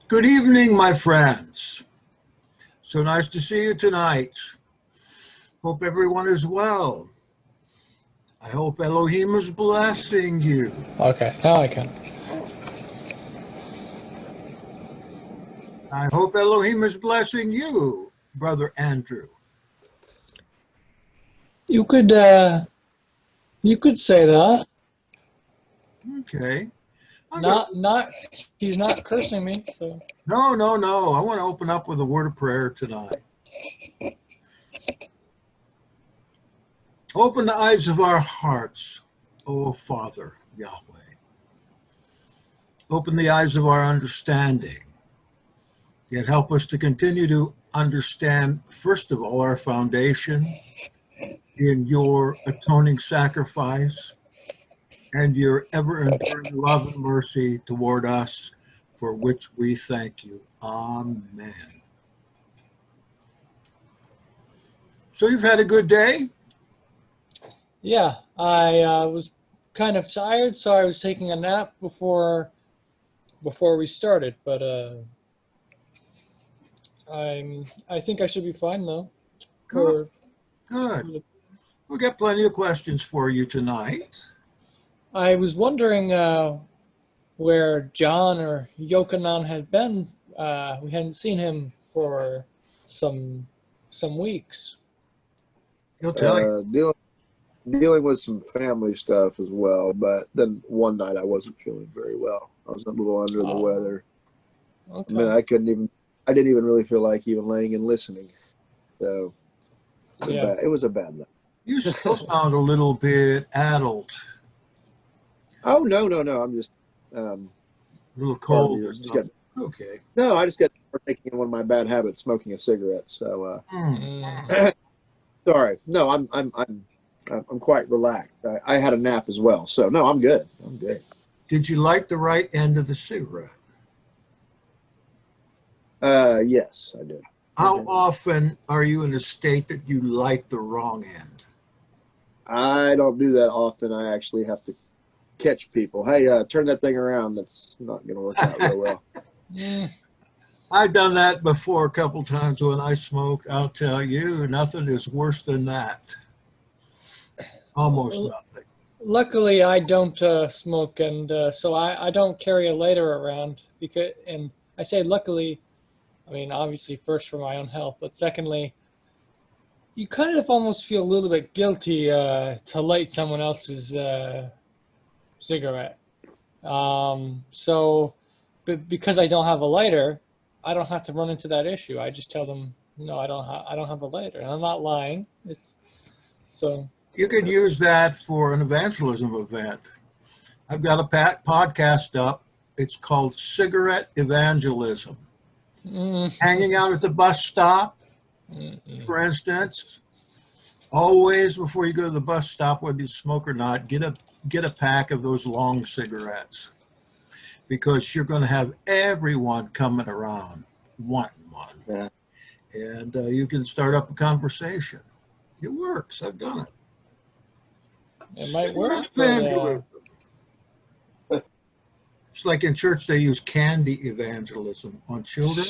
Good evening, my friends. So nice to see you tonight. Hope everyone is well. I hope Elohim is blessing you. Okay, now I can. I hope Elohim is blessing you, Brother Andrew. You could say that. Okay. He's not cursing me, so. No. I want to open up with a word of prayer tonight. Open the eyes of our hearts, O Father, Yahweh. Open the eyes of our understanding. Yet help us to continue to understand, first of all, our foundation in your atoning sacrifice and your ever-enduring love and mercy toward us, for which we thank you. Amen. So you've had a good day? Yeah, I was kind of tired, so I was taking a nap before we started, but I think I should be fine though. Good. We'll get plenty of questions for you tonight. I was wondering where John or Yochanan had been. We hadn't seen him for some weeks. He'll tell you. Dealing with some family stuff as well, but then one night I wasn't feeling very well. I was a little under the weather. Okay. I mean, I didn't even really feel like even laying and listening. So it was a bad night. You still sound a little bit addled. Oh, no. I'm just A little cold. Okay. No, I just got taking one of my bad habits, smoking a cigarette. So sorry. No, I'm quite relaxed. I had a nap as well. So no, I'm good. Did you light the right end of the cigarette? Yes, I did. How often are you in a state that you light the wrong end? I don't do that often. I actually have to catch people. Hey, turn that thing around. That's not going to work out real well. I've done that before a couple times when I smoked. I'll tell you, nothing is worse than that. Almost nothing. Luckily, I don't smoke, and so I don't carry a lighter around. And I say luckily, I mean obviously first for my own health, but secondly, you kind of almost feel a little bit guilty to light someone else's cigarette. So, because I don't have a lighter, I don't have to run into that issue. I just tell them, no, I don't have a lighter, and I'm not lying. So. You could use that for an evangelism event. I've got a podcast up. It's called Cigarette Evangelism. Hanging out at the bus stop, for instance. Always before you go to the bus stop, whether you smoke or not, get a pack of those long cigarettes, because you're going to have everyone coming around wanting one. Yeah. And you can start up a conversation. It works. I've done it. It might work. It's like in church they use candy evangelism on children.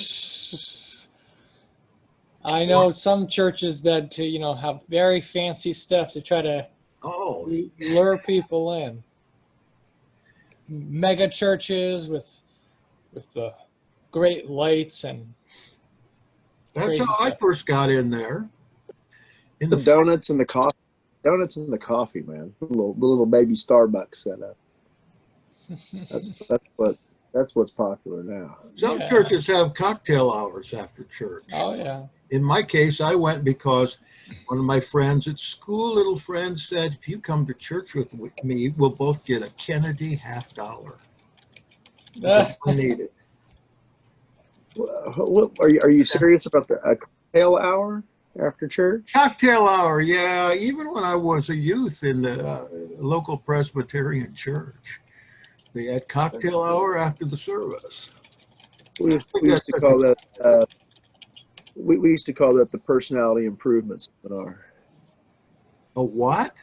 I know some churches that have very fancy stuff to try to lure people in. Mega churches with the great lights and. That's how I first got in there. In the donuts and the coffee. Donuts and the coffee, man. The little baby Starbucks setup. That's what's popular now. Some churches have cocktail hours after church. Oh yeah. In my case, I went because one of my friends at school, little friend, said, "If you come to church with me, we'll both get a Kennedy $50." I need it. Are you serious about the cocktail hour after church? Cocktail hour, yeah. Even when I was a youth in the local Presbyterian church, they had cocktail hour after the service. We used to call that. We used to call that the personality improvement seminar. A what?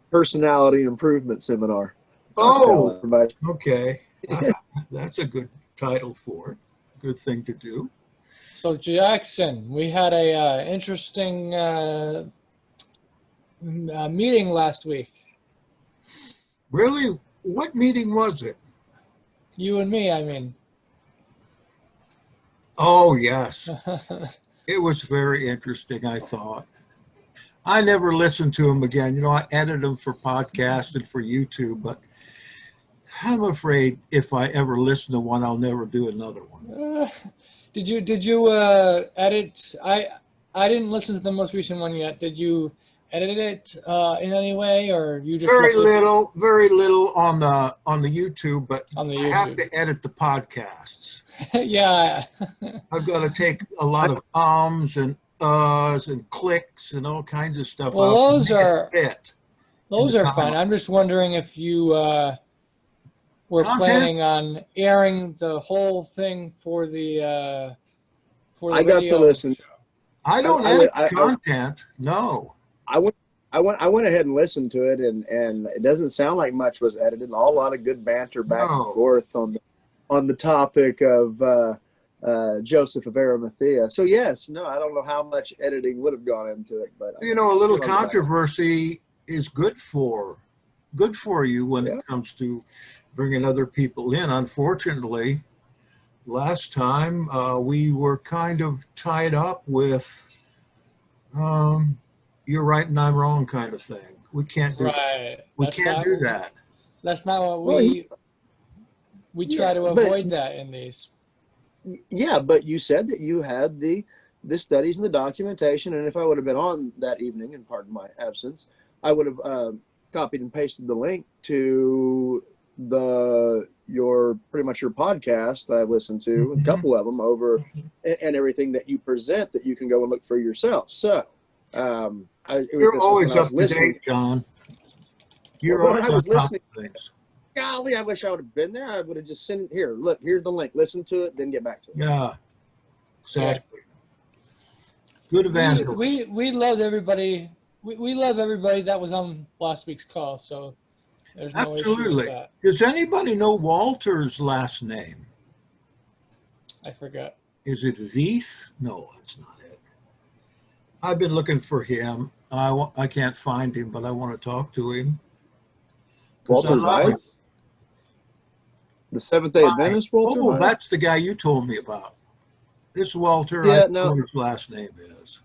Personality improvement seminar. Oh, okay. That's a good title for it. Good thing to do. So Jackson, we had a interesting meeting last week. Really? What meeting was it? You and me, I mean. Oh, yes. It was very interesting, I thought. I never listened to them again. You know, I edit them for podcasts and for YouTube, but I'm afraid if I ever listen to one, I'll never do another one. Did you edit? I didn't listen to the most recent one yet. Did you edit it in any way, or you just Very little on the YouTube, but on the I YouTube? have to edit the podcasts. Yeah. I've got to take a lot of ums and uhs and clicks and all kinds of stuff Well, out. those are the fine. I'm just wondering if you were planning on airing the whole thing for the I got to listen. show. I don't edit content. No. I went ahead and listened to it, and it doesn't sound like much was edited. A lot of good banter back and forth on the topic of Joseph of Arimathea. So yes, no, I don't know how much editing would have gone into it, but you know, a little controversy is good for you when it comes to bringing other people in. Unfortunately, last time we were kind of tied up with you're right and I'm wrong kind of thing. We can't do that. We can't do that. That's not what we try to avoid that in these. Yeah, but you said that you had the studies and the documentation, and if I would have been on that evening, and pardon my absence, I would have copied and pasted the link to your podcast that I've listened to, a couple of them over, and everything that you present that you can go and look for yourself. So you're always up to date, John. You're always on top of things. Golly, I wish I would have been there. I would have just sent here. Look, here's the link. Listen to it, then get back to it. Yeah, exactly. Good evangelist. We love everybody. We love everybody that was on last week's call. So there's no issue with that. Does anybody know Walter's last name? I forgot. Is it Veith? No, that's not it. I've been looking for him. I can't find him, but I want to talk to him. Walter White? The Seventh-day Adventist, Walter? Oh, that's the guy you told me about. This Walter, yeah, I don't know what his last name is.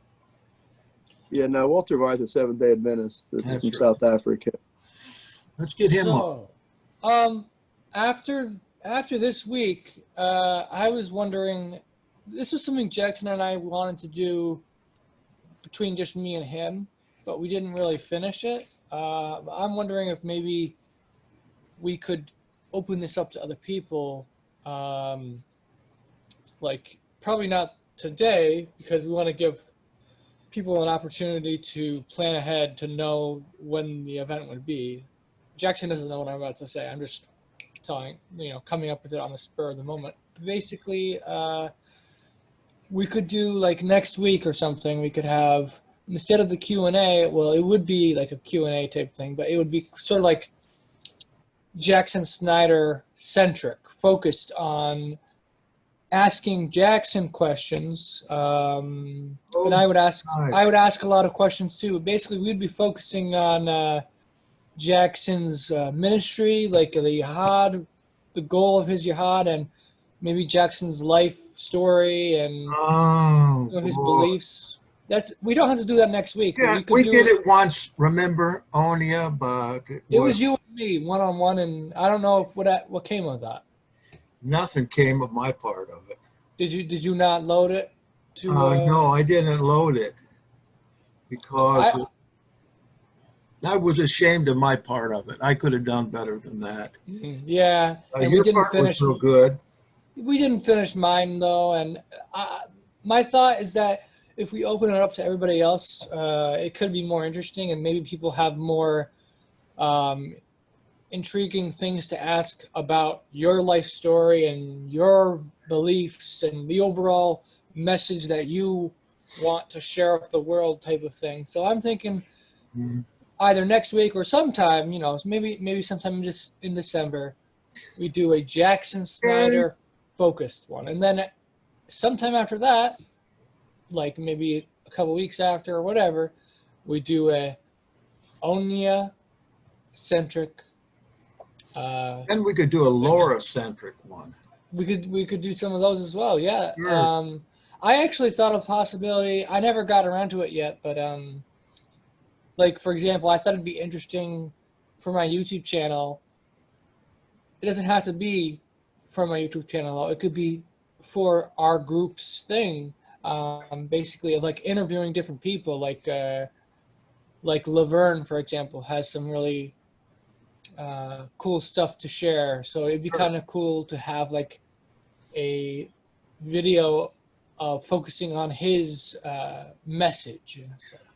Yeah, no, Walter White, the Seventh-day Adventist. That's from South Africa. Let's get him on. After this week, I was wondering, this was something Jackson and I wanted to do between just me and him, but we didn't really finish it. I'm wondering if maybe we could open this up to other people, like probably not today, because we want to give people an opportunity to plan ahead to know when the event would be. Jackson doesn't know what I'm about to say. I'm just coming up with it on the spur of the moment. Basically, we could do like next week or something. We could have, instead of the Q&A, well, it would be like a Q&A type thing, but it would be sort of like Jackson Snyder centric, focused on asking Jackson questions, and I would ask a lot of questions too. Basically, we'd be focusing on Jackson's ministry, like the Yahad, the goal of his Yahad, and maybe Jackson's life story and his beliefs. We don't have to do that next week. Yeah, we did it once. Remember, Onia, but it was you and me one-on-one, and I don't know if what came of that. Nothing came of my part of it. Did you not load it? No, I didn't load it because I was ashamed of my part of it. I could have done better than that. Yeah, and we didn't finish. Was so good. We didn't finish mine though, and my thought is that if we open it up to everybody else, it could be more interesting, and maybe people have more intriguing things to ask about your life story and your beliefs and the overall message that you want to share with the world type of thing. So I'm thinking either next week or sometime, maybe sometime just in December, we do a Jackson Snyder focused one. And then sometime after that, like maybe a couple weeks after or whatever, we do a Onya-centric. And we could do a Laura-centric one. We could do some of those as well. Yeah. Sure. I actually thought of possibility. I never got around to it yet, but like for example, I thought it'd be interesting for my YouTube channel. It doesn't have to be for my YouTube channel though. It could be for our group's thing. Basically, like interviewing different people, like Laverne, for example, has some really cool stuff to share. So it'd be kind of cool to have like a video focusing on his message.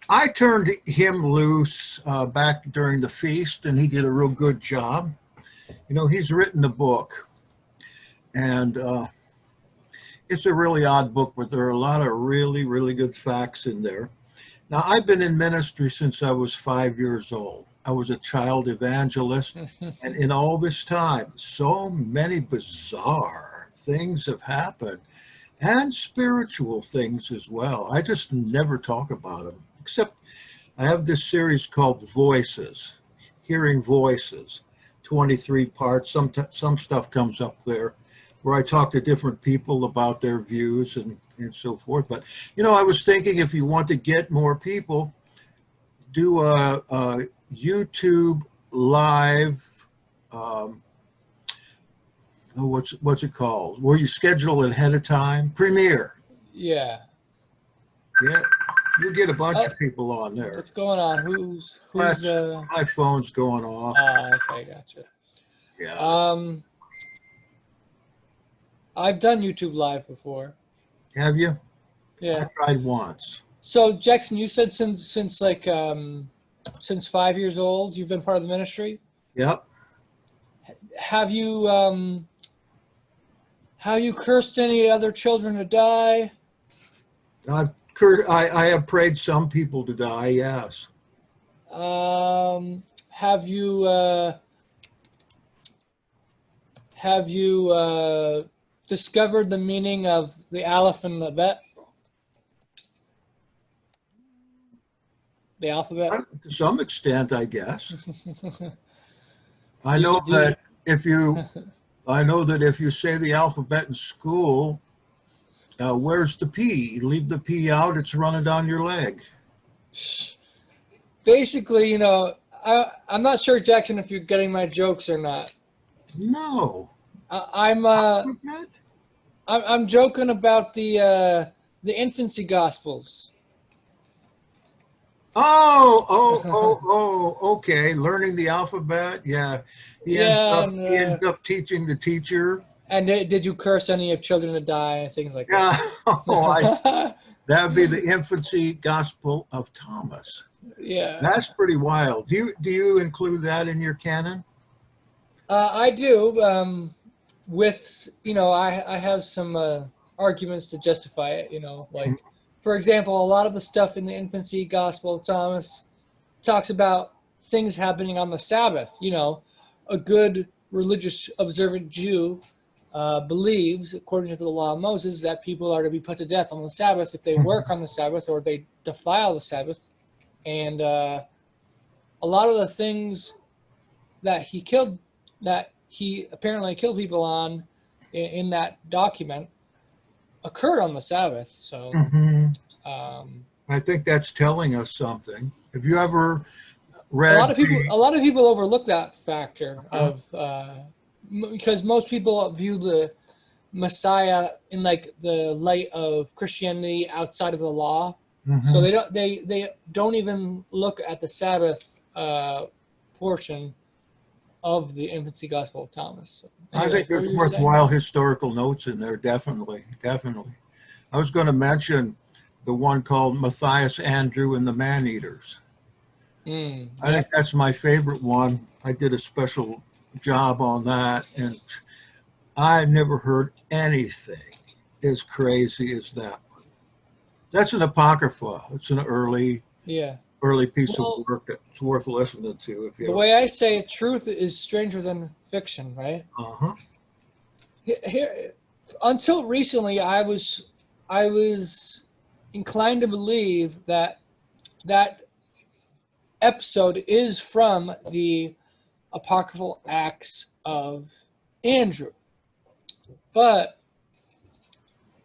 I turned him loose back during the feast, and he did a real good job. You know, he's written a book, and it's a really odd book, but there are a lot of really, really good facts in there. Now, I've been in ministry since I was 5 years old. I was a child evangelist, and in all this time, so many bizarre things have happened, and spiritual things as well. I just never talk about them, except I have this series called Voices, Hearing Voices, 23 parts. Some stuff comes up there where I talk to different people about their views and so forth. But, you know, I was thinking if you want to get more people, do a YouTube live, what's it called? Where you schedule it ahead of time? Premiere. Yeah. Yeah. You get a bunch of people on there. What's going on? Who's my phone's going off. Okay, gotcha. Yeah. I've done YouTube Live before. Have you? Yeah. I tried once. So Jackson, you said since 5 years old you've been part of the ministry? Yep. Have you cursed any other children to die? I have prayed some people to die, yes. Have you discovered the meaning of the Aleph and the Bet? The alphabet? To some extent, I guess. I know that if you say the alphabet in school, where's the P? You leave the P out, it's running down your leg. Basically, you know, I'm not sure, Jackson, if you're getting my jokes or not. No. I'm joking about the infancy gospels. Okay. Learning the alphabet, yeah. He ends up teaching the teacher. And did you curse any of children to die and things like that? That would be the infancy gospel of Thomas. Yeah. That's pretty wild. Do you include that in your canon? I do. With, you know, I have some arguments to justify it, you know, like, for example, a lot of the stuff in the infancy gospel of Thomas talks about things happening on the Sabbath. You know, a good religious observant Jew believes, according to the law of Moses, that people are to be put to death on the Sabbath if they work on the Sabbath or they defile the Sabbath. And a lot of the things that he apparently killed people on in that document occurred on the Sabbath. So I think that's telling us something. Have you ever read a lot of people overlook that factor of because most people view the Messiah in like the light of Christianity outside of the law. So they don't even look at the Sabbath portion of the infancy gospel of Thomas. So, I think there's worthwhile historical notes in there, definitely. I was going to mention the one called Matthias, Andrew, and the Man-Eaters. I think that's my favorite one. I did a special job on that, and I've never heard anything as crazy as that one. That's an apocrypha. It's an early piece of work that's worth listening to. The way I say it, truth is stranger than fiction, right? Uh-huh. Here, until recently, I was inclined to believe that that episode is from the apocryphal Acts of Andrew, but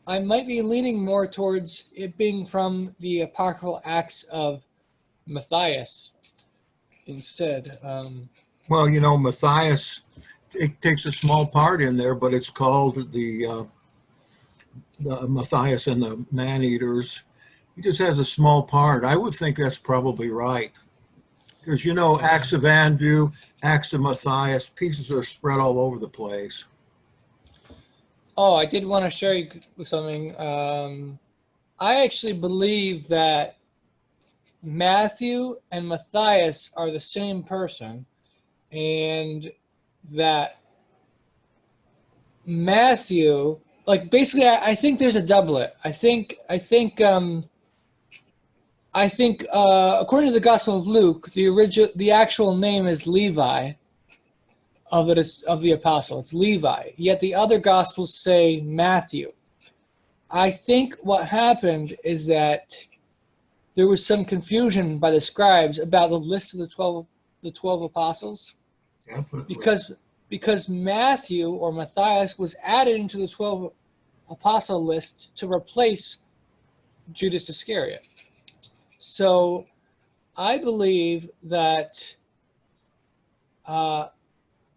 I might be leaning more towards it being from the apocryphal Acts of Matthias instead. Well, you know, Matthias, it takes a small part in there, but it's called the Matthias and the Man-Eaters. He just has a small part. I would think that's probably right. Because, you know, Acts of Andrew, Acts of Matthias, pieces are spread all over the place. Oh, I did want to share you with something. I actually believe that Matthew and Matthias are the same person, and that Matthew, like basically, I think there's a doublet. I think according to the Gospel of Luke, the actual name is Levi of the apostle. It's Levi. Yet the other Gospels say Matthew. I think what happened is that there was some confusion by the scribes about the list of the 12 apostles. Definitely. Because Matthew or Matthias was added into the 12 apostle list to replace Judas Iscariot. So I believe that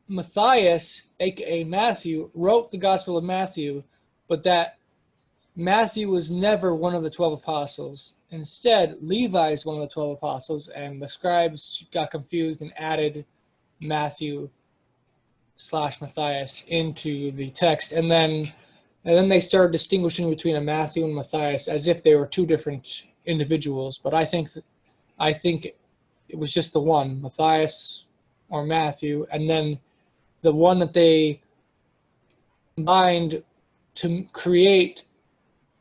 Matthias, aka Matthew, wrote the Gospel of Matthew, but that Matthew was never one of the 12 apostles. Instead, Levi is one of the 12 apostles, and the scribes got confused and added Matthew/Matthias into the text, and then they started distinguishing between a Matthew and Matthias as if they were two different individuals. But I think it was just the one, Matthias or Matthew, and then the one that they combined to create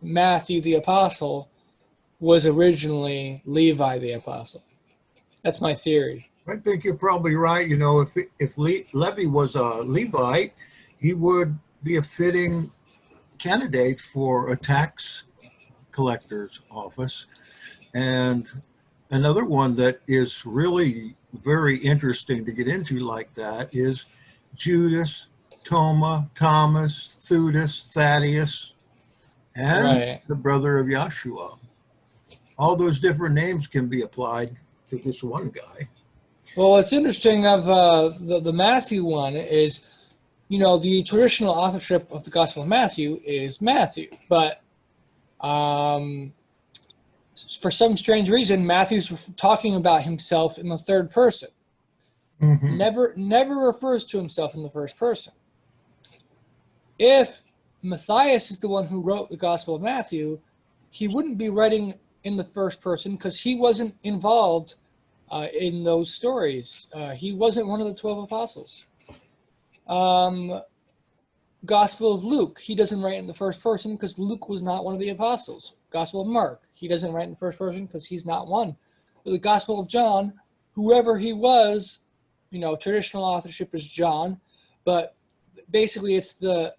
Matthew the apostle was originally Levi the apostle. That's my theory. I think you're probably right. You know, if Levi was a Levite, he would be a fitting candidate for a tax collector's office. And another one that is really very interesting to get into like that is Judas, Thomas, Theudas, Thaddeus, and the brother of Yahshua. All those different names can be applied to this one guy. Well, what's interesting of the Matthew one is, you know, the traditional authorship of the Gospel of Matthew is Matthew, but for some strange reason, Matthew's talking about himself in the third person. Mm-hmm. Never refers to himself in the first person. If Matthias is the one who wrote the Gospel of Matthew, he wouldn't be writing in the first person because he wasn't involved in those stories. He wasn't one of the 12 apostles. Gospel of Luke, he doesn't write in the first person because Luke was not one of the apostles. Gospel of Mark, he doesn't write in the first person because he's not one. But the Gospel of John, whoever he was, you know, traditional authorship is John, but basically it's the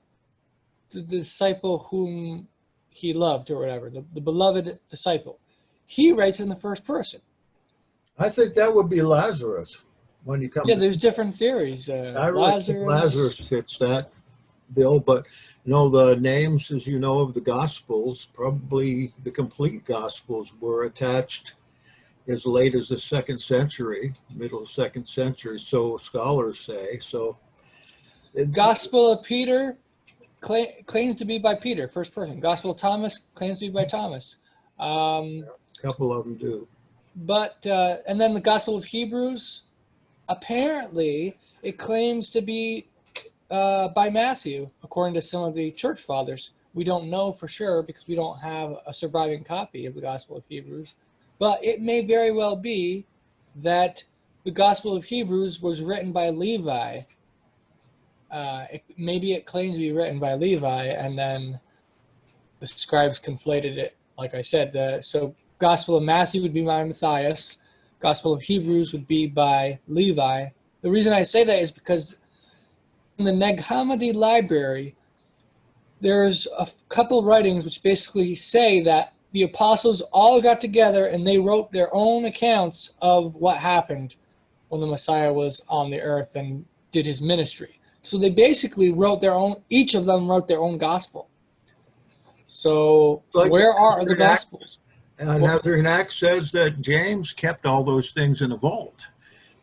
disciple whom he loved or whatever, the beloved disciple. He writes in the first person. I think that would be Lazarus when you come. Yeah, there's different theories. I really think Lazarus fits that bill, but you know, the names, as you know, of the Gospels, probably the complete Gospels were attached as late as the 2nd century, middle of 2nd century, so scholars say. So, Gospel of Peter claims to be by Peter, first person. Gospel of Thomas claims to be by Thomas. A couple of them do. But and then the Gospel of Hebrews, apparently it claims to be by Matthew, according to some of the church fathers. We don't know for sure because we don't have a surviving copy of the Gospel of Hebrews. But it may very well be that the Gospel of Hebrews was written by Levi. Maybe it claims to be written by Levi, and then the scribes conflated it. Like I said, so Gospel of Matthew would be by Matthias. Gospel of Hebrews would be by Levi. The reason I say that is because in the Nag Hammadi library, there's a couple writings which basically say that the apostles all got together and they wrote their own accounts of what happened when the Messiah was on the earth and did his ministry. So they basically wrote their own, each of them wrote their own gospel. So Like where are the Nazarene Act- gospels? Nazarene Act says that James kept all those things in a vault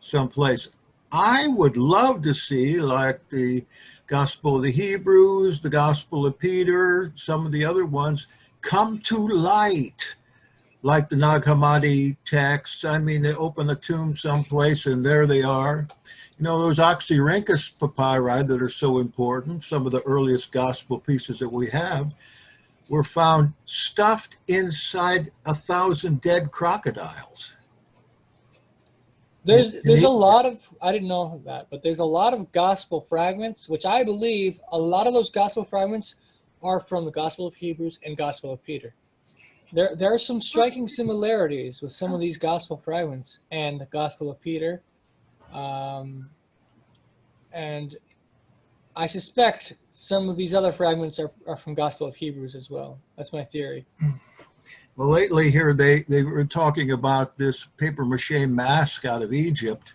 someplace. I would love to see, like the Gospel of the Hebrews, the Gospel of Peter, some of the other ones, come to light, like the Nag Hammadi texts. I mean, they open a tomb someplace and there they are. You know, those Oxyrhynchus papyri that are so important, some of the earliest gospel pieces that we have, were found stuffed inside 1,000 dead crocodiles. There's a lot of, I didn't know that, but there's a lot of gospel fragments, which I believe a lot of those gospel fragments are from the Gospel of Hebrews and Gospel of Peter. There are some striking similarities with some of these gospel fragments and the Gospel of Peter. And I suspect some of these other fragments are from Gospel of Hebrews as well. That's my theory. Well, lately here they were talking about this papier-mâché mask out of Egypt,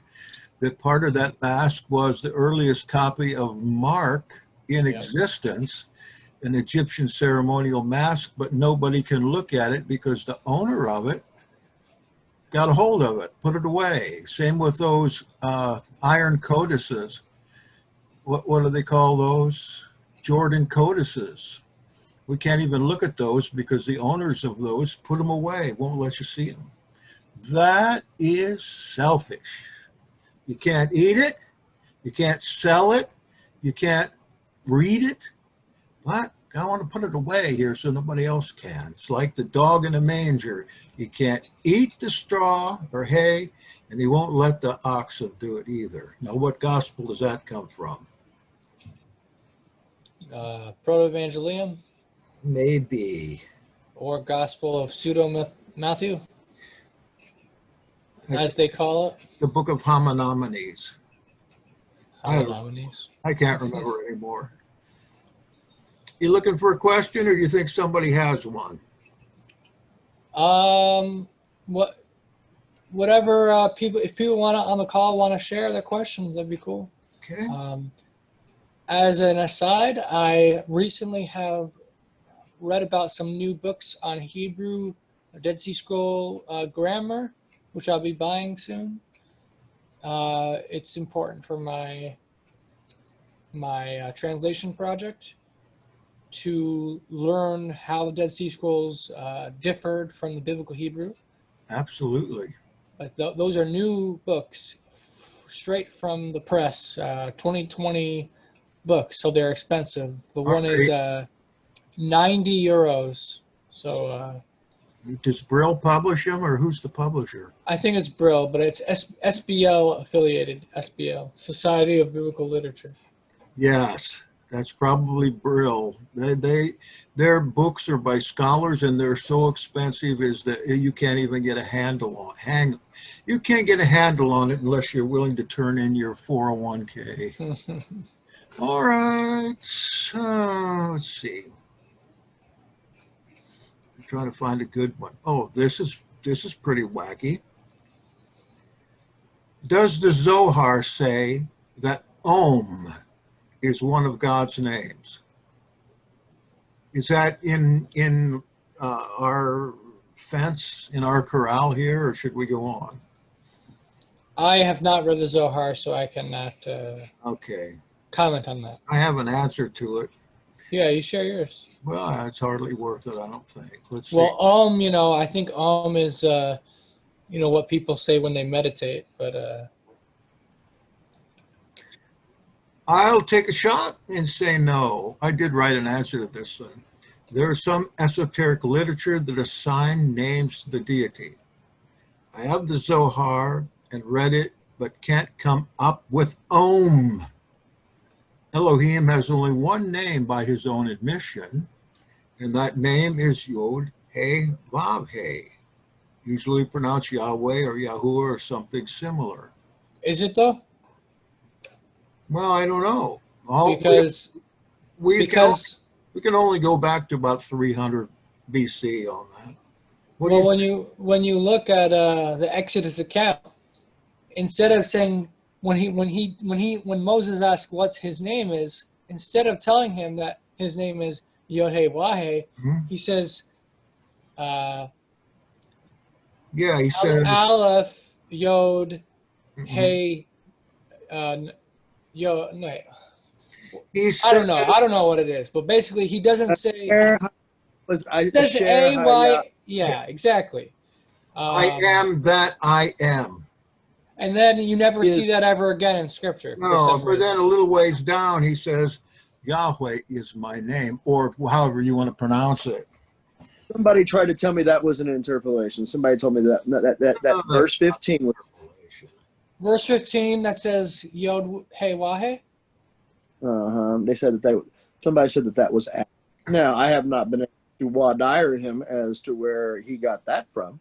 that part of that mask was the earliest copy of Mark in existence, an Egyptian ceremonial mask, but nobody can look at it because the owner of it got a hold of it, put it away. Same with those iron codices. What do they call those? Jordan codices. We can't even look at those because the owners of those put them away, won't let you see them. That is selfish. You can't eat it, you can't sell it, you can't read it, but I want to put it away here so nobody else can. It's like the dog in a manger. You can't eat the straw or hay, and he won't let the oxen do it either. Now, what gospel does that come from? Proto-Evangelium Maybe. or Gospel of Pseudo-Matthew, as they call it. The Book of Homonymies. Homonymies. I can't remember anymore. You looking for a question, or do you think somebody has one? Whatever people, if people want to on the call want to share their questions, that'd be cool. Okay. As an aside, I recently have read about some new books on Hebrew, Dead Sea Scroll grammar, which I'll be buying soon. It's important for my translation project to learn how the Dead Sea Scrolls differed from the biblical Hebrew. Absolutely. But those are new books, straight from the press, 2020 books, so they're expensive. The one is 90 euros. So does Brill publish them, or who's the publisher? I think it's Brill, but it's SBL affiliated, SBL, Society of Biblical Literature. Yes, that's probably Brill. Their books are by scholars, and they're so expensive is that you can't even get a handle on. You can't get a handle on it unless you're willing to turn in your 401k. All right, let's see. I'm trying to find a good one. Oh, this is pretty wacky. Does the Zohar say that Om is one of God's names? Is that in our fence, in our corral here, or should we go on? I have not read the Zohar, so I cannot comment on that. I have an answer to it. Yeah, you share yours. Well, it's hardly worth it, I don't think. Let's see. Well, I think is, what people say when they meditate, but I'll take a shot and say no. I did write an answer to this thing. There is some esoteric literature that assign names to the deity. I have the Zohar and read it, but can't come up with Om. Elohim has only one name by his own admission, and that name is Yod He Vav He, usually pronounced Yahweh or Yahuwah or something similar. Is it though? Well, I don't know. We can only go back to about 300 BC on that. What do Well, you when you look at the Exodus account, instead of saying when Moses asked what his name is, instead of telling him that his name is Yod-Heh-Wah-Heh, Mhm. he says Yeah, he says. Aleph Yod Mhm. Hey Yo no. He I said, don't know. I don't know what it is, but basically he doesn't say. Was He a says share haya? Yeah, exactly. I am that I am. And then you never see Is that ever again in scripture for No, some but then reason. a little ways down, he says, Yahweh is my name, or however you want to pronounce it. somebody tried to tell me that was an interpolation. Somebody told me that No, verse that's not 15 was. revelation. Verse 15 that says Yod Hey Wahe. They said that somebody said that was. Now I have not been able to wadire him as to where he got that from,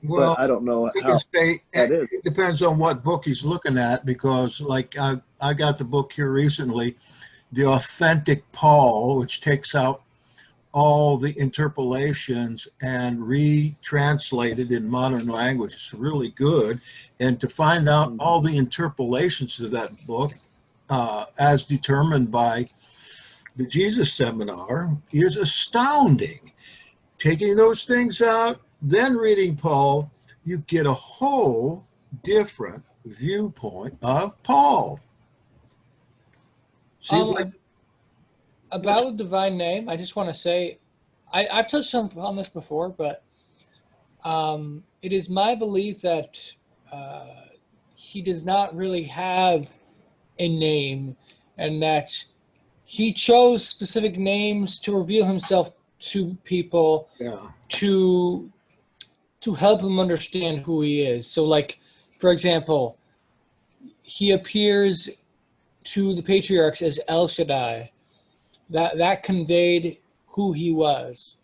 Well, but I don't know you can how say that is. it depends on what book he's looking at, because like I got the book here recently, The Authentic Paul, which takes out all the interpolations and retranslated in modern language. It's really good. And to find out all the interpolations to that book, as determined by the Jesus Seminar, is astounding. Taking those things out, then reading Paul, you get a whole different viewpoint of Paul. See, like, About the divine name, I just want to say, I've touched on this before, but it is my belief that he does not really have a name, and that he chose specific names to reveal himself to people yeah, to help them understand who he is. So, like, for example, he appears to the patriarchs as El Shaddai. That conveyed who he was.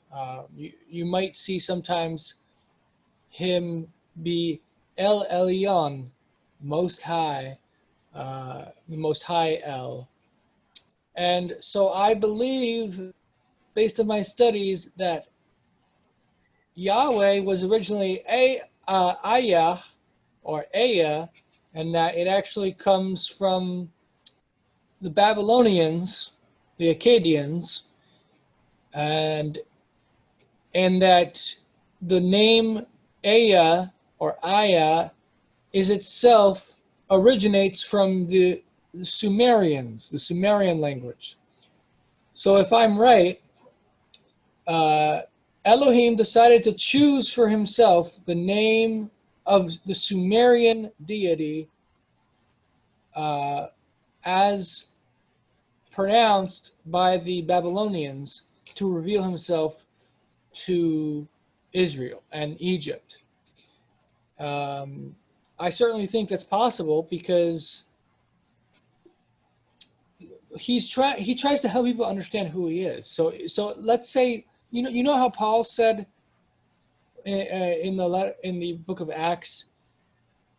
You might see sometimes him be El Elyon, Most High, the Most High El. And so I believe, based on my studies, that Yahweh was originally Ayah or Aya, and that it actually comes from the Babylonians, the Akkadians, and that the name Aya or Aya is itself originates from the Sumerians, the Sumerian language. So if I'm right, Elohim decided to choose for himself the name of the Sumerian deity as pronounced by the Babylonians to reveal himself to Israel and Egypt. I certainly think that's possible because he tries to help people understand who he is. So let's say you know how Paul said in the book of Acts,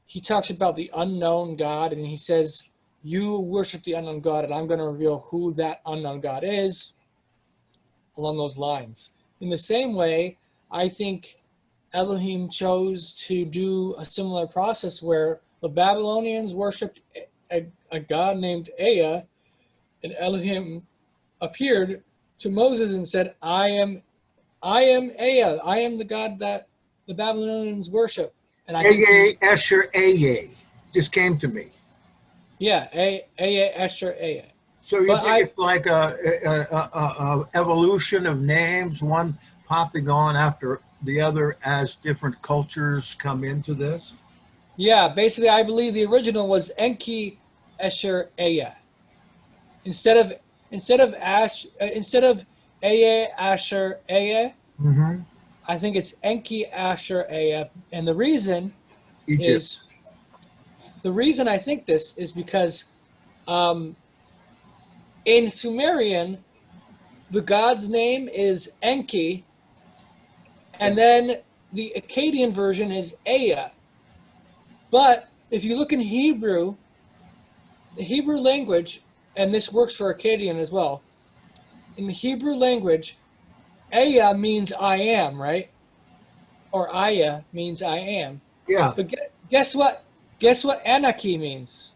he talks about the unknown God, and he says, "You worship the unknown God, and I'm going to reveal who that unknown God is." Along those lines. In the same way, I think Elohim chose to do a similar process where the Babylonians worshipped a god named Ea, and Elohim appeared to Moses and said, I am Ea. I am the God that the Babylonians worship." And I think Aa Esher Aa just came to me. yeah, Ea, Esher, Ea. So you But think it's like a evolution of names, one popping on after the other as different cultures come into this? yeah, basically I believe the original was Enki, Esher, Ea. Instead of instead of Ea, Asher, Ea, Mm-hmm. I think it's Enki, Asher, Ea. And Egypt. is the reason I think this is because um, in Sumerian, the god's name is Enki, Yeah. and then the Akkadian version is Ea. But if you look in Hebrew, the Hebrew language, and this works for Akkadian as well, in the Hebrew language, Aya means I am, right? Or Aya means I am. Yeah. But guess what? Guess what Anaki means?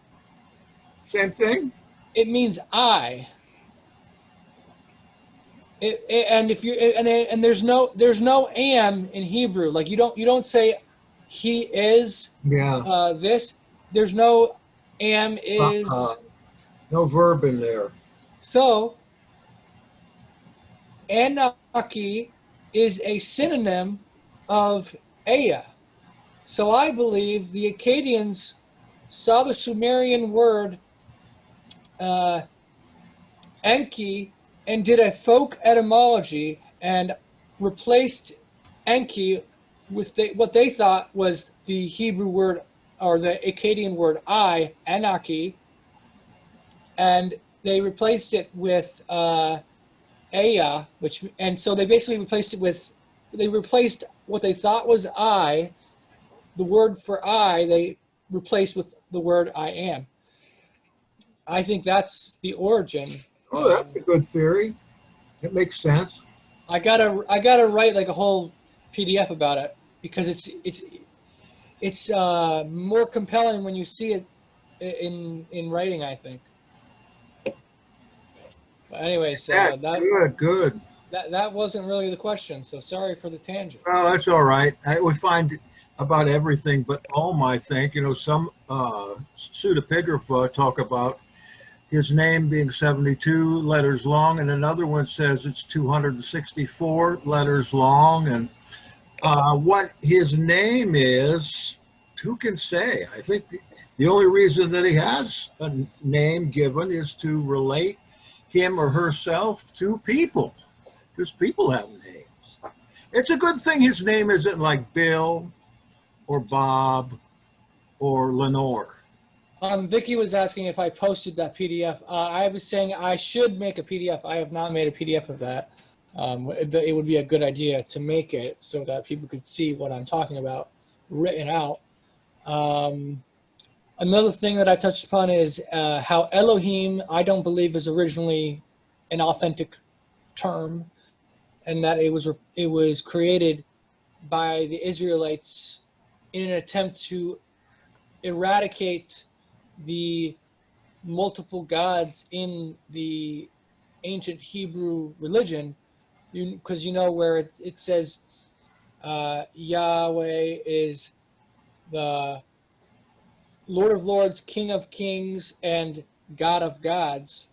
Same thing? It means I. And if you and there's no am in Hebrew. Like you don't say he is Yeah. this. There's no am is. No verb in there. So Anaki is a synonym of Aya. So I believe the Akkadians saw the Sumerian word Enki and did a folk etymology and replaced Enki with what they thought was the Hebrew word or the Akkadian word I, Anaki, and they replaced it with Aya, and so they basically replaced what they thought was I, the word for I, they replaced with the word I am. I think that's the origin. Oh, that's a good theory. It makes sense. I gotta write like a whole PDF about it because it's more compelling when you see it in writing, I think. But anyways, Yeah, good. that wasn't really the question, so sorry for the tangent. Oh, that's all right. We find about everything but Ohm, I think. You know, some pseudepigrapha talk about his name being 72 letters long, and another one says it's 264 letters long. And what his name is, who can say? I think the only reason that he has a name given is to relate him or herself to people, because people have names. It's a good thing his name isn't like Bill or Bob or Lenore. Vicky was asking if I posted that PDF. I was saying I should make a PDF. I have not made a PDF of that. It would be a good idea to make it so that people could see what I'm talking about written out. Another thing that I touched upon is how Elohim, I don't believe, is originally an authentic term, and that it was created by the Israelites in an attempt to eradicate the multiple gods in the ancient Hebrew religion, because you know where it says Yahweh is the Lord of Lords, King of Kings, and God of Gods.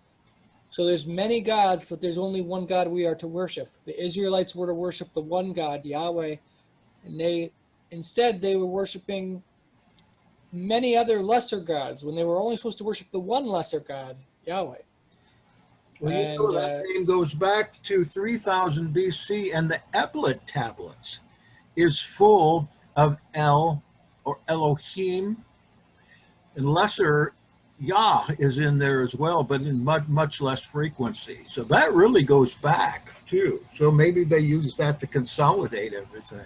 So there's many gods, but there's only one God we are to worship. The Israelites were to worship the one God, Yahweh, and instead they were worshiping many other lesser gods when they were only supposed to worship the one lesser God, Yahweh. Well, you know that name goes back to 3000 BC, and the Ebla tablets is full of El or Elohim, and lesser Yah is in there as well, but in much less frequency. So that really goes back too. So maybe they use that to consolidate everything.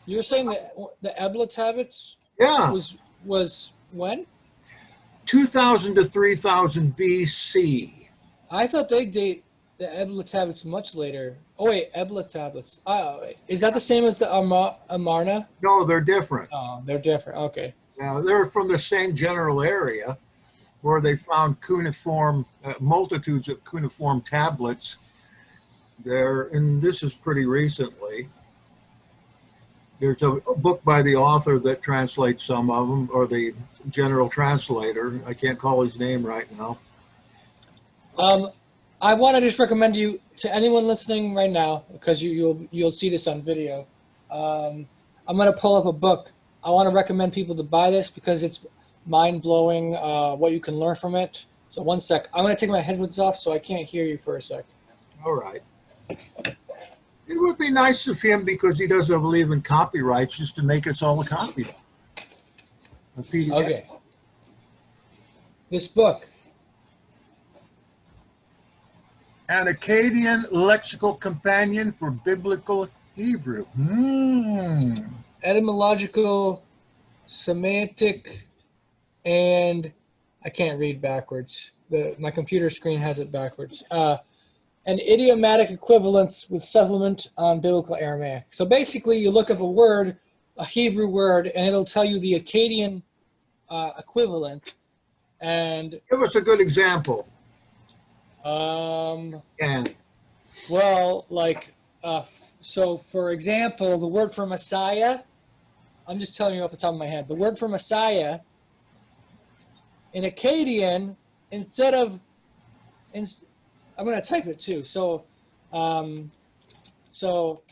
You're saying that the Ebla tablets was when? 2000 to 3000 BC. I thought they date the Ebla tablets much later. Oh wait, Ebla tablets. Is that the same as the Amarna? No, they're different. Oh, they're different. Okay. Now, they're from the same general area where they found cuneiform, multitudes of cuneiform tablets there, and this is pretty recently. There's a book by the author that translates some of them, or the general translator. I can't call his name right now. I want to just recommend you to anyone listening right now, because you'll see this on video. I'm going to pull up a book. I want to recommend people to buy this because it's mind-blowing what you can learn from it. So one sec. I'm going to take my headphones off so I can't hear you for a sec. All right. It would be nice of him, because he doesn't believe in copyrights, just to make us all a copy. Okay. This book. An Akkadian lexical companion for biblical Hebrew. Etymological, semantic, and I can't read backwards. My computer screen has it backwards. and idiomatic equivalents with supplement on biblical Aramaic. So basically, you look up a word, a Hebrew word, and it'll tell you the Akkadian equivalent. And Give us a good example. well, like so, for example, the word for Messiah. I'm just telling you off the top of my head. The word for Messiah in Akkadian, instead of I'm going to type it too. So, so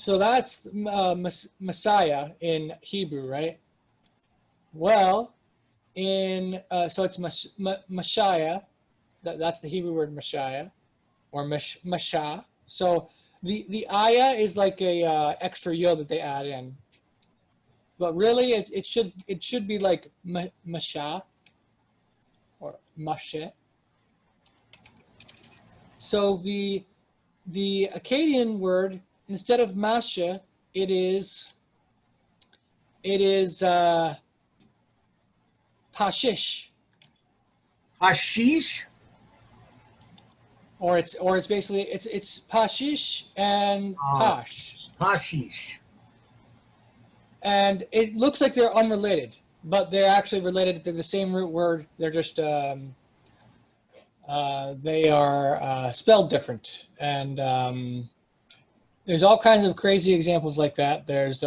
that's Messiah in Hebrew, right? Well, so it's Messiah. That's the Hebrew word Messiah, or Mashah. So the ayah is like a extra yo that they add in, but really it should be like Mashah or Masheh. So the Akkadian word, instead of Masheh, it is Pashish. Hashish? Or it's basically it's Pashish and Pash. Hashish. And it looks like they're unrelated, but they're actually related to the same root word. They're just they are spelled different. And there's all kinds of crazy examples like that. There's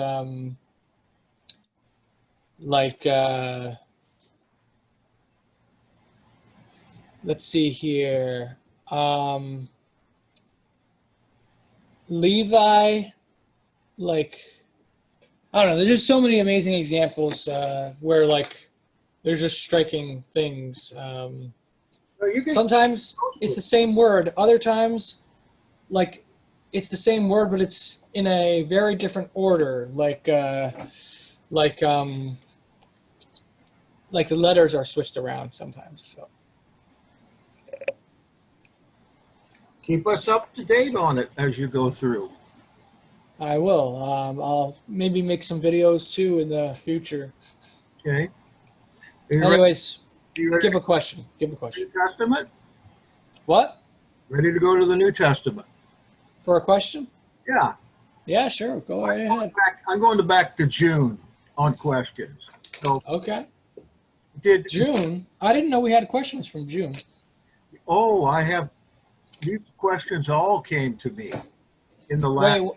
let's see here. Levi, like, I don't know. There's just so many amazing examples where, like, there's just striking things. Sometimes it's the same word. Other times, like, it's the same word, but it's in a very different order. Like the letters are switched around sometimes. So. Keep us up to date on it as you go through. I will. I'll maybe make some videos too in the future. Okay. Anyways, give a question. Give a question. New Testament? What? Ready to go to the New Testament? For a question? Yeah. Yeah, sure. Go right ahead. I'm going back to June on questions. So okay. Did June? I didn't know we had questions from June. Oh, I have. These questions all came to me in the last. Wait,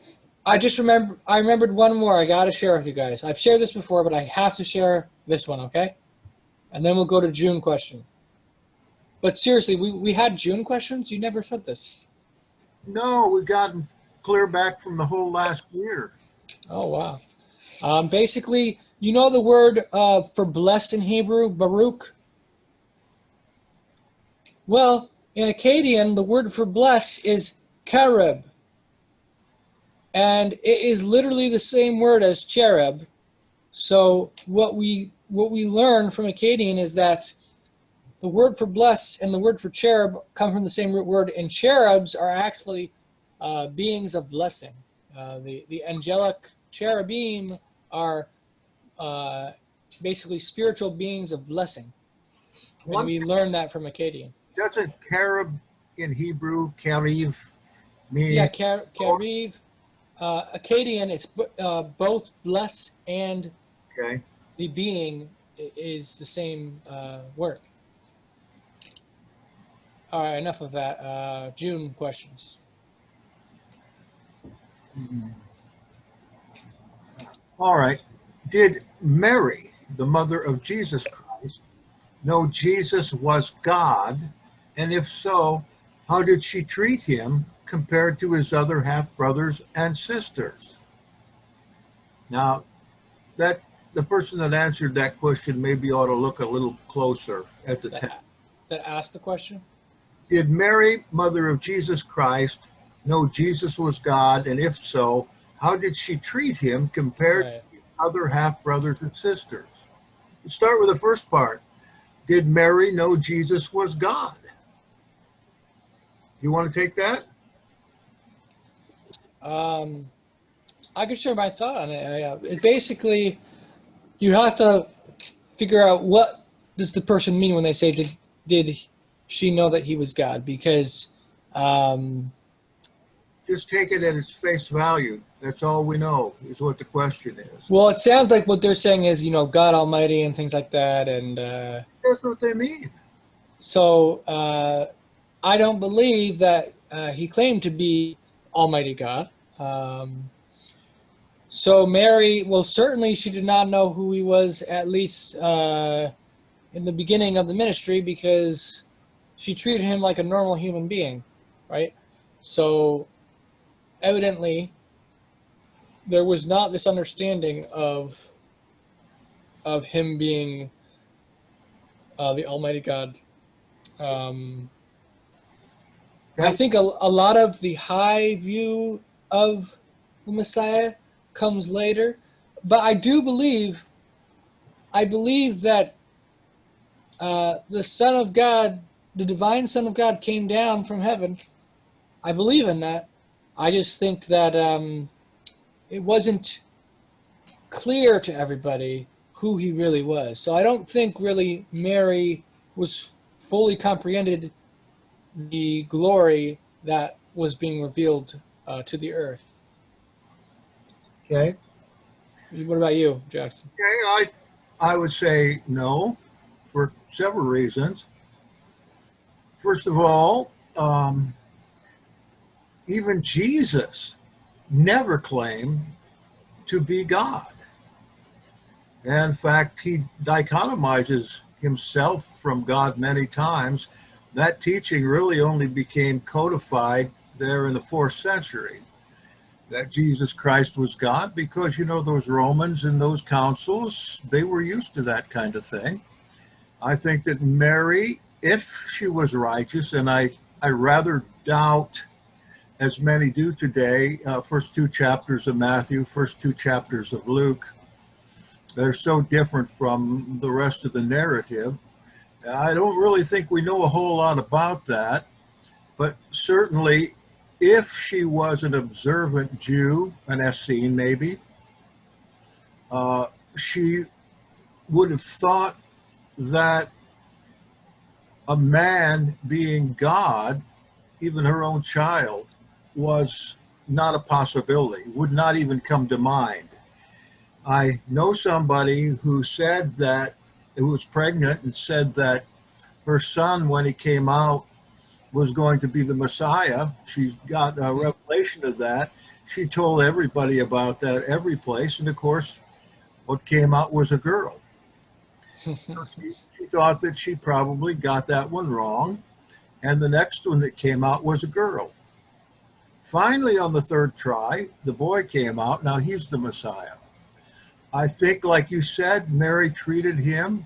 I remembered one more I got to share with you guys. I've shared this before, but I have to share this one, okay? And then we'll go to June question. But seriously, we had June questions? You never said this. No, we've gotten clear back from the whole last year. Oh, wow. Basically, you know the word for blessed in Hebrew, Baruch? Well, in Akkadian, the word for bless is cherub. And it is literally the same word as cherub. So what we learn from Akkadian is that the word for bless and the word for cherub come from the same root word, and cherubs are actually beings of blessing. The angelic cherubim are basically spiritual beings of blessing. And we learn that from Akkadian. Doesn't cherub in Hebrew, kariv, mean? Yeah, kariv. Akkadian, it's both bless and the being is the same word. All right, enough of that. June questions. All right. Did Mary, the mother of Jesus Christ, know Jesus was God? And if so, how did she treat him compared to his other half-brothers and sisters? Now, the person that answered that question maybe ought to look a little closer at the text. That asked the question? Did Mary, mother of Jesus Christ, know Jesus was God? And if so, how did she treat him compared to his other half-brothers and sisters? Let's start with the first part. Did Mary know Jesus was God? You want to take that? I could share my thought on it. It basically, you have to figure out what does the person mean when they say, did she know that he was God? Because Just take it at its face value. That's all we know, is what the question is. well, it sounds like what they're saying is, God Almighty and things like that. And That's what they mean. so I don't believe that he claimed to be Almighty God. So Mary, well, certainly she did not know who he was, at least in the beginning of the ministry, because she treated him like a normal human being, right? So evidently there was not this understanding of him being the Almighty God. I think a lot of the high view of the Messiah comes later, but I believe that the Son of God, the divine Son of God, came down from heaven. I believe in that. I just think that it wasn't clear to everybody who he really was. So I don't think really Mary was fully comprehended the glory that was being revealed to the earth. Okay. What about you, Jackson? Okay, I would say no, for several reasons. First of all, even Jesus never claimed to be God. And in fact, he dichotomizes himself from God many times. That teaching really only became codified there in the 4th century, that Jesus Christ was God, because, those Romans and those councils, they were used to that kind of thing. I think that Mary, if she was righteous, and I rather doubt, as many do today, first 2 chapters of Matthew, first 2 chapters of Luke, they're so different from the rest of the narrative. I don't really think we know a whole lot about that, but certainly if she was an observant Jew, an Essene maybe, she would have thought that a man being God, even her own child, was not a possibility, would not even come to mind. I know somebody who said that, who was pregnant and said that her son, when he came out, was going to be the Messiah. She's got a revelation of that. She told everybody about that every place. And of course, what came out was a girl. So she thought that she probably got that one wrong. And the next one that came out was a girl. Finally, on the 3rd try, the boy came out. Now he's the Messiah. I think, like you said, Mary treated him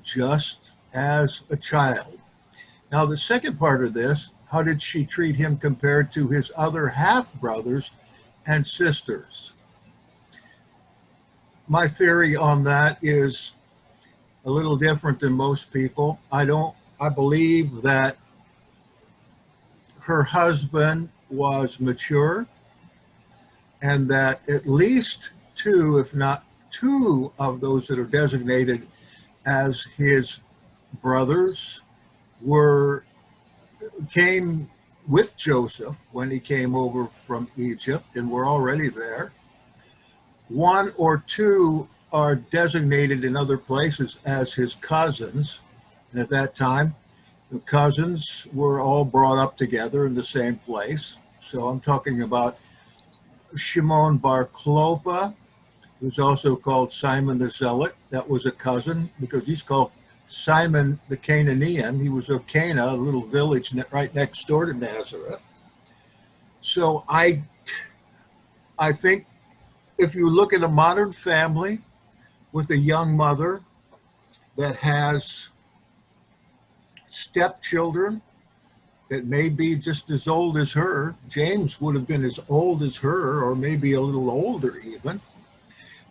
just as a child. Now, the second part of this, how did she treat him compared to his other half-brothers and sisters? My theory on that is a little different than most people. I believe that her husband was mature, and that at least 2, if not 2, of those that are designated as his brothers came with Joseph when he came over from Egypt and were already there. 1 or 2 are designated in other places as his cousins. And at that time, the cousins were all brought up together in the same place. So I'm talking about Shimon Bar Clopah, who's also called Simon the Zealot. That was a cousin, because he's called Simon the Canaanean. He was of Cana, a little village right next door to Nazareth. So I think if you look at a modern family with a young mother that has stepchildren that may be just as old as her, James would have been as old as her, or maybe a little older even.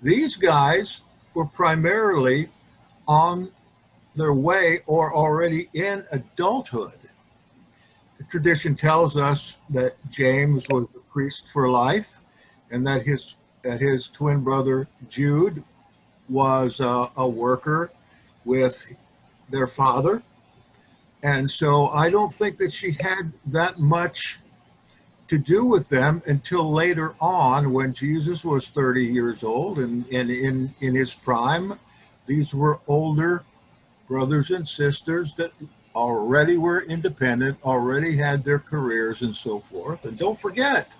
These guys were primarily on their way or already in adulthood. The tradition tells us that James was the priest for life, and that his twin brother Jude was a worker with their father. And so I don't think that she had that much to do with them until later on when Jesus was 30 years old and in his prime. These were older brothers and sisters that already were independent, already had their careers and so forth. And don't forget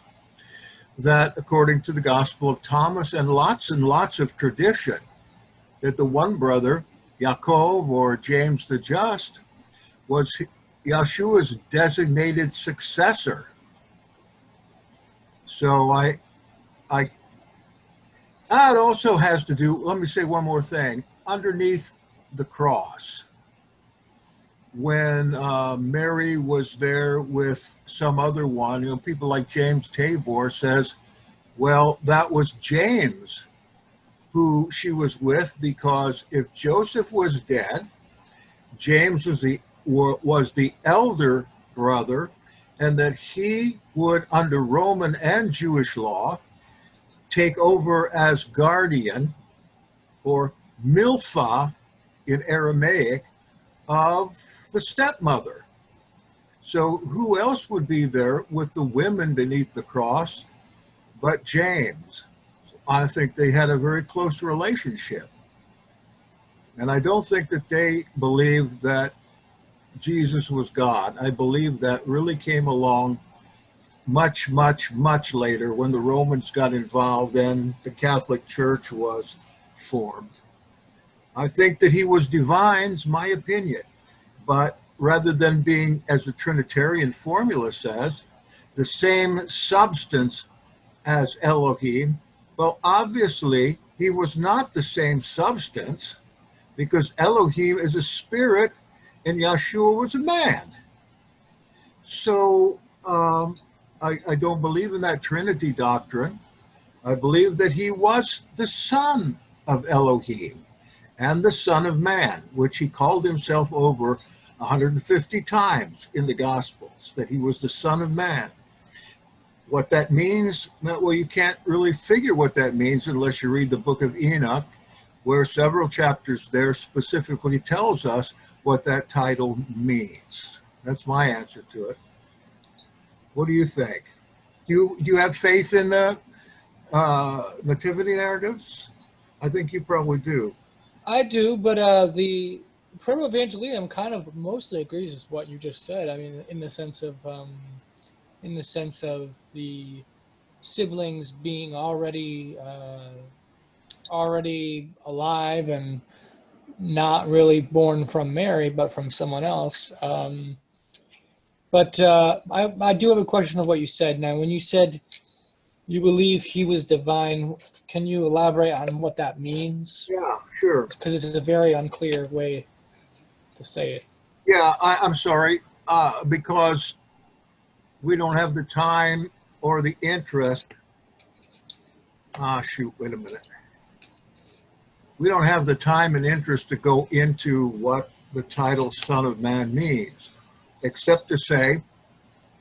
that according to the Gospel of Thomas and lots of tradition, that the one brother, Yaakov or James the Just, was Yeshua's designated successor. So it also has to do, let me say one more thing, underneath the cross, when Mary was there with some other one, people like James Tabor says, well, that was James who she was with, because if Joseph was dead, James was the elder brother, and that he would, under Roman and Jewish law, take over as guardian, or miltha in Aramaic, of the stepmother. So who else would be there with the women beneath the cross but James? I think they had a very close relationship. And I don't think that they believed that Jesus was God. I believe that really came along much, much, much later when the Romans got involved and the Catholic Church was formed. I think that he was divine, is my opinion. But rather than being, as the Trinitarian formula says, the same substance as Elohim, well, obviously, he was not the same substance, because Elohim is a spirit and Yeshua was a man. So I don't believe in that Trinity doctrine. I believe that he was the son of Elohim and the son of man, which he called himself over 150 times in the Gospels, that he was the son of man. What that means, well, you can't really figure what that means unless you read the book of Enoch, where several chapters there specifically tells us what that title means. That's my answer to it. What do you think? Do you have faith in the nativity narratives? I think you probably do. I do, but the Proto-Evangelium kind of mostly agrees with what you just said. I mean, in the sense of the siblings being already alive and not really born from Mary, but from someone else. But I do have a question of what you said. Now, when you said you believe he was divine, can you elaborate on what that means? Yeah, sure. Because it's a very unclear way to say it. Yeah, I'm sorry, because we don't have the time or the interest. Wait a minute. We don't have the time and interest to go into what the title Son of Man means, except to say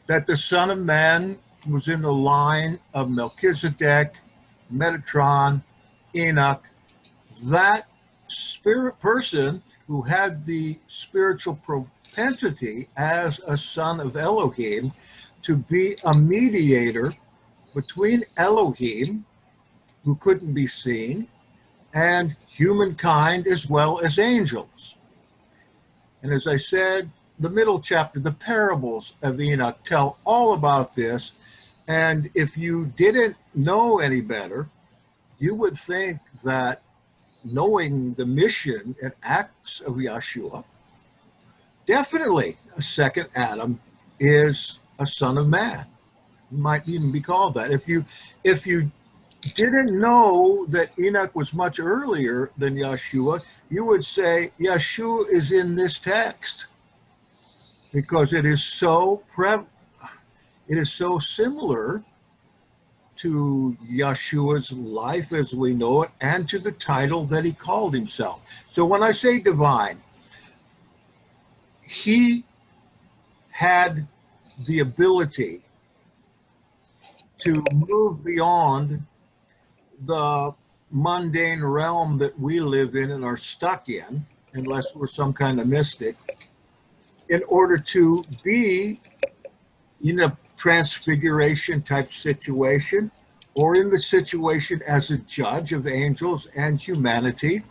that the Son of Man was in the line of Melchizedek, Metatron, Enoch, that spirit person who had the spiritual propensity as a son of Elohim to be a mediator between Elohim, who couldn't be seen, and humankind as well as angels. And as I said, the middle chapter, the parables of Enoch, tell all about this. And if you didn't know any better, you would think that knowing the mission and acts of Yeshua, definitely a second Adam is a son of man. It might even be called that. If you didn't know that Enoch was much earlier than Yeshua, you would say Yeshua is in this text because it is so similar to Yeshua's life as we know it and to the title that he called himself. So when I say divine, he had the ability to move beyond the mundane realm that we live in and are stuck in, unless we're some kind of mystic, in order to be in a transfiguration type situation, or in the situation as a judge of angels and humanity.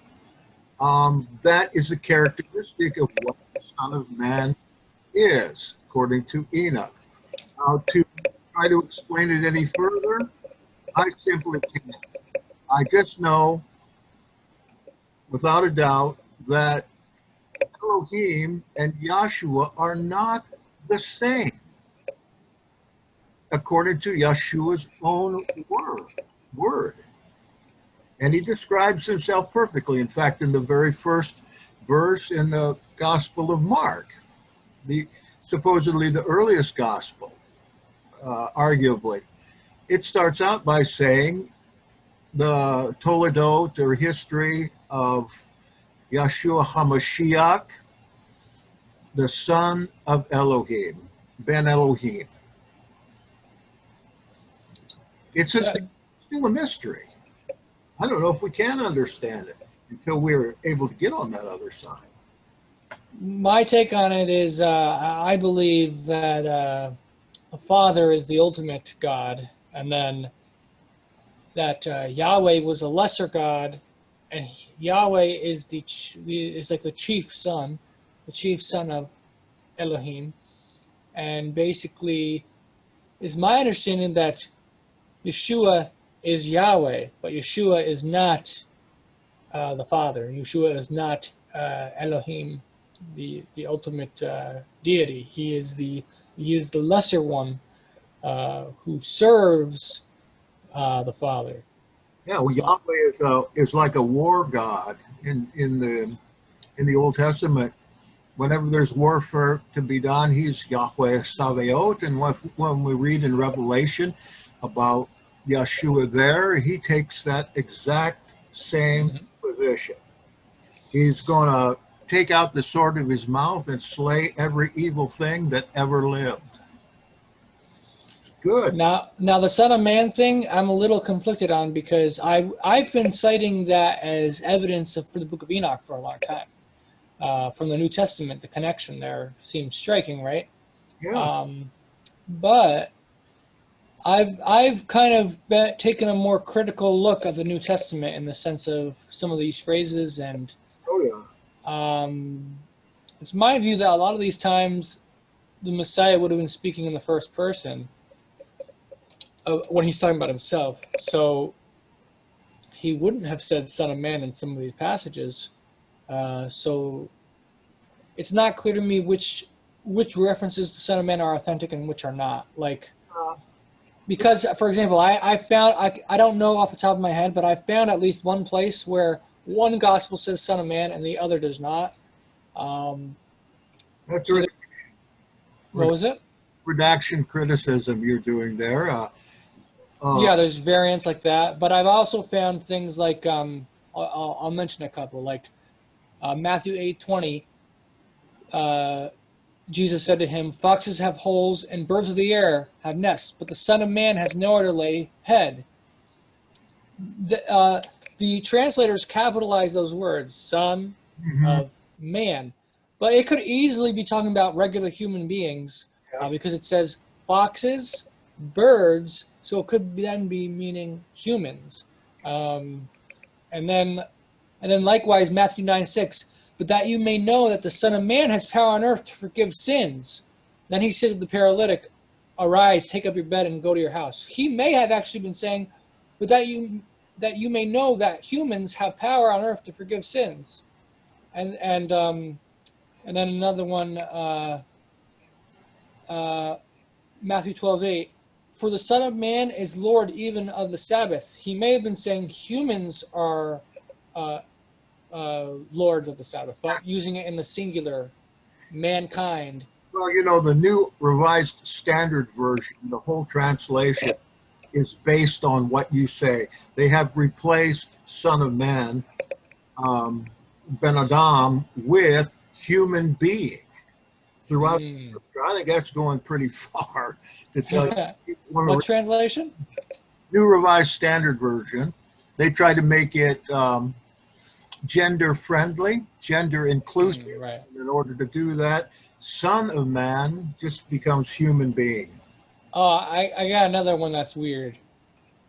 That is a characteristic of what the Son of Man is, according to Enoch. Now, to try to explain it any further, I simply can't. I just know, without a doubt, that Elohim and Yahshua are not the same, according to Yahshua's own word. And he describes himself perfectly. In fact, in the very first verse in the Gospel of Mark, supposedly the earliest gospel, arguably, it starts out by saying the Toledot, or history of Yahshua HaMashiach, the son of Elohim, Ben Elohim. It's still a mystery. I don't know if we can understand it until we're able to get on that other side. My take on it is I believe that the Father is the ultimate God, and then that Yahweh was a lesser God, and Yahweh is like the chief son of Elohim, and basically is my understanding that Yeshua is Yahweh, but Yeshua is not the Father. Yeshua is not Elohim, the ultimate deity. He is the lesser one who serves the Father. Yeah, well, Yahweh is like a war god in the Old Testament. Whenever there's warfare to be done, he's Yahweh Sabaoth. And when we read in Revelation about Yeshua there, he takes that exact same position. He's going to take out the sword of his mouth and slay every evil thing that ever lived. Good. Now the Son of Man thing, I'm a little conflicted on, because I've been citing that as evidence for the Book of Enoch for a long time. From the New Testament, the connection there seems striking, right? Yeah. But I've kind of taken a more critical look at the New Testament in the sense of some of these phrases, and it's my view that a lot of these times the Messiah would have been speaking in the first person when he's talking about himself. So he wouldn't have said Son of Man in some of these passages. So it's not clear to me which references to Son of Man are authentic and which are not. Like, because, for example, I found, I don't know off the top of my head, but I found at least one place where one gospel says Son of Man and the other does not. That's so what was it? Redaction criticism you're doing there. Yeah, there's variants like that. But I've also found things like, I'll mention a couple, like Matthew 8:20. Jesus said to him, "Foxes have holes and birds of the air have nests, but the Son of Man has nowhere to lay head." The translators capitalize those words, Son of Man. But it could easily be talking about regular human beings, because it says foxes, birds, so it could then be meaning humans. And then likewise, Matthew 9:6. "But that you may know that the Son of Man has power on earth to forgive sins." Then he said to the paralytic, "Arise, take up your bed and go to your house." He may have actually been saying, "But that you may know that humans have power on earth to forgive sins." And then another one, Matthew 12:8. "For the Son of Man is Lord even of the Sabbath." He may have been saying humans are lords of the Sabbath, but using it in the singular, mankind. Well, you know, the New Revised Standard Version, the whole translation is based on what you say. They have replaced Son of Man, Ben Adam, with human being throughout the scripture. I think that's going pretty far to tell you. What translation? New Revised Standard Version. They try to make it gender friendly, gender inclusive. Right. In order to do that, Son of Man just becomes human being. Oh, I got another one that's weird.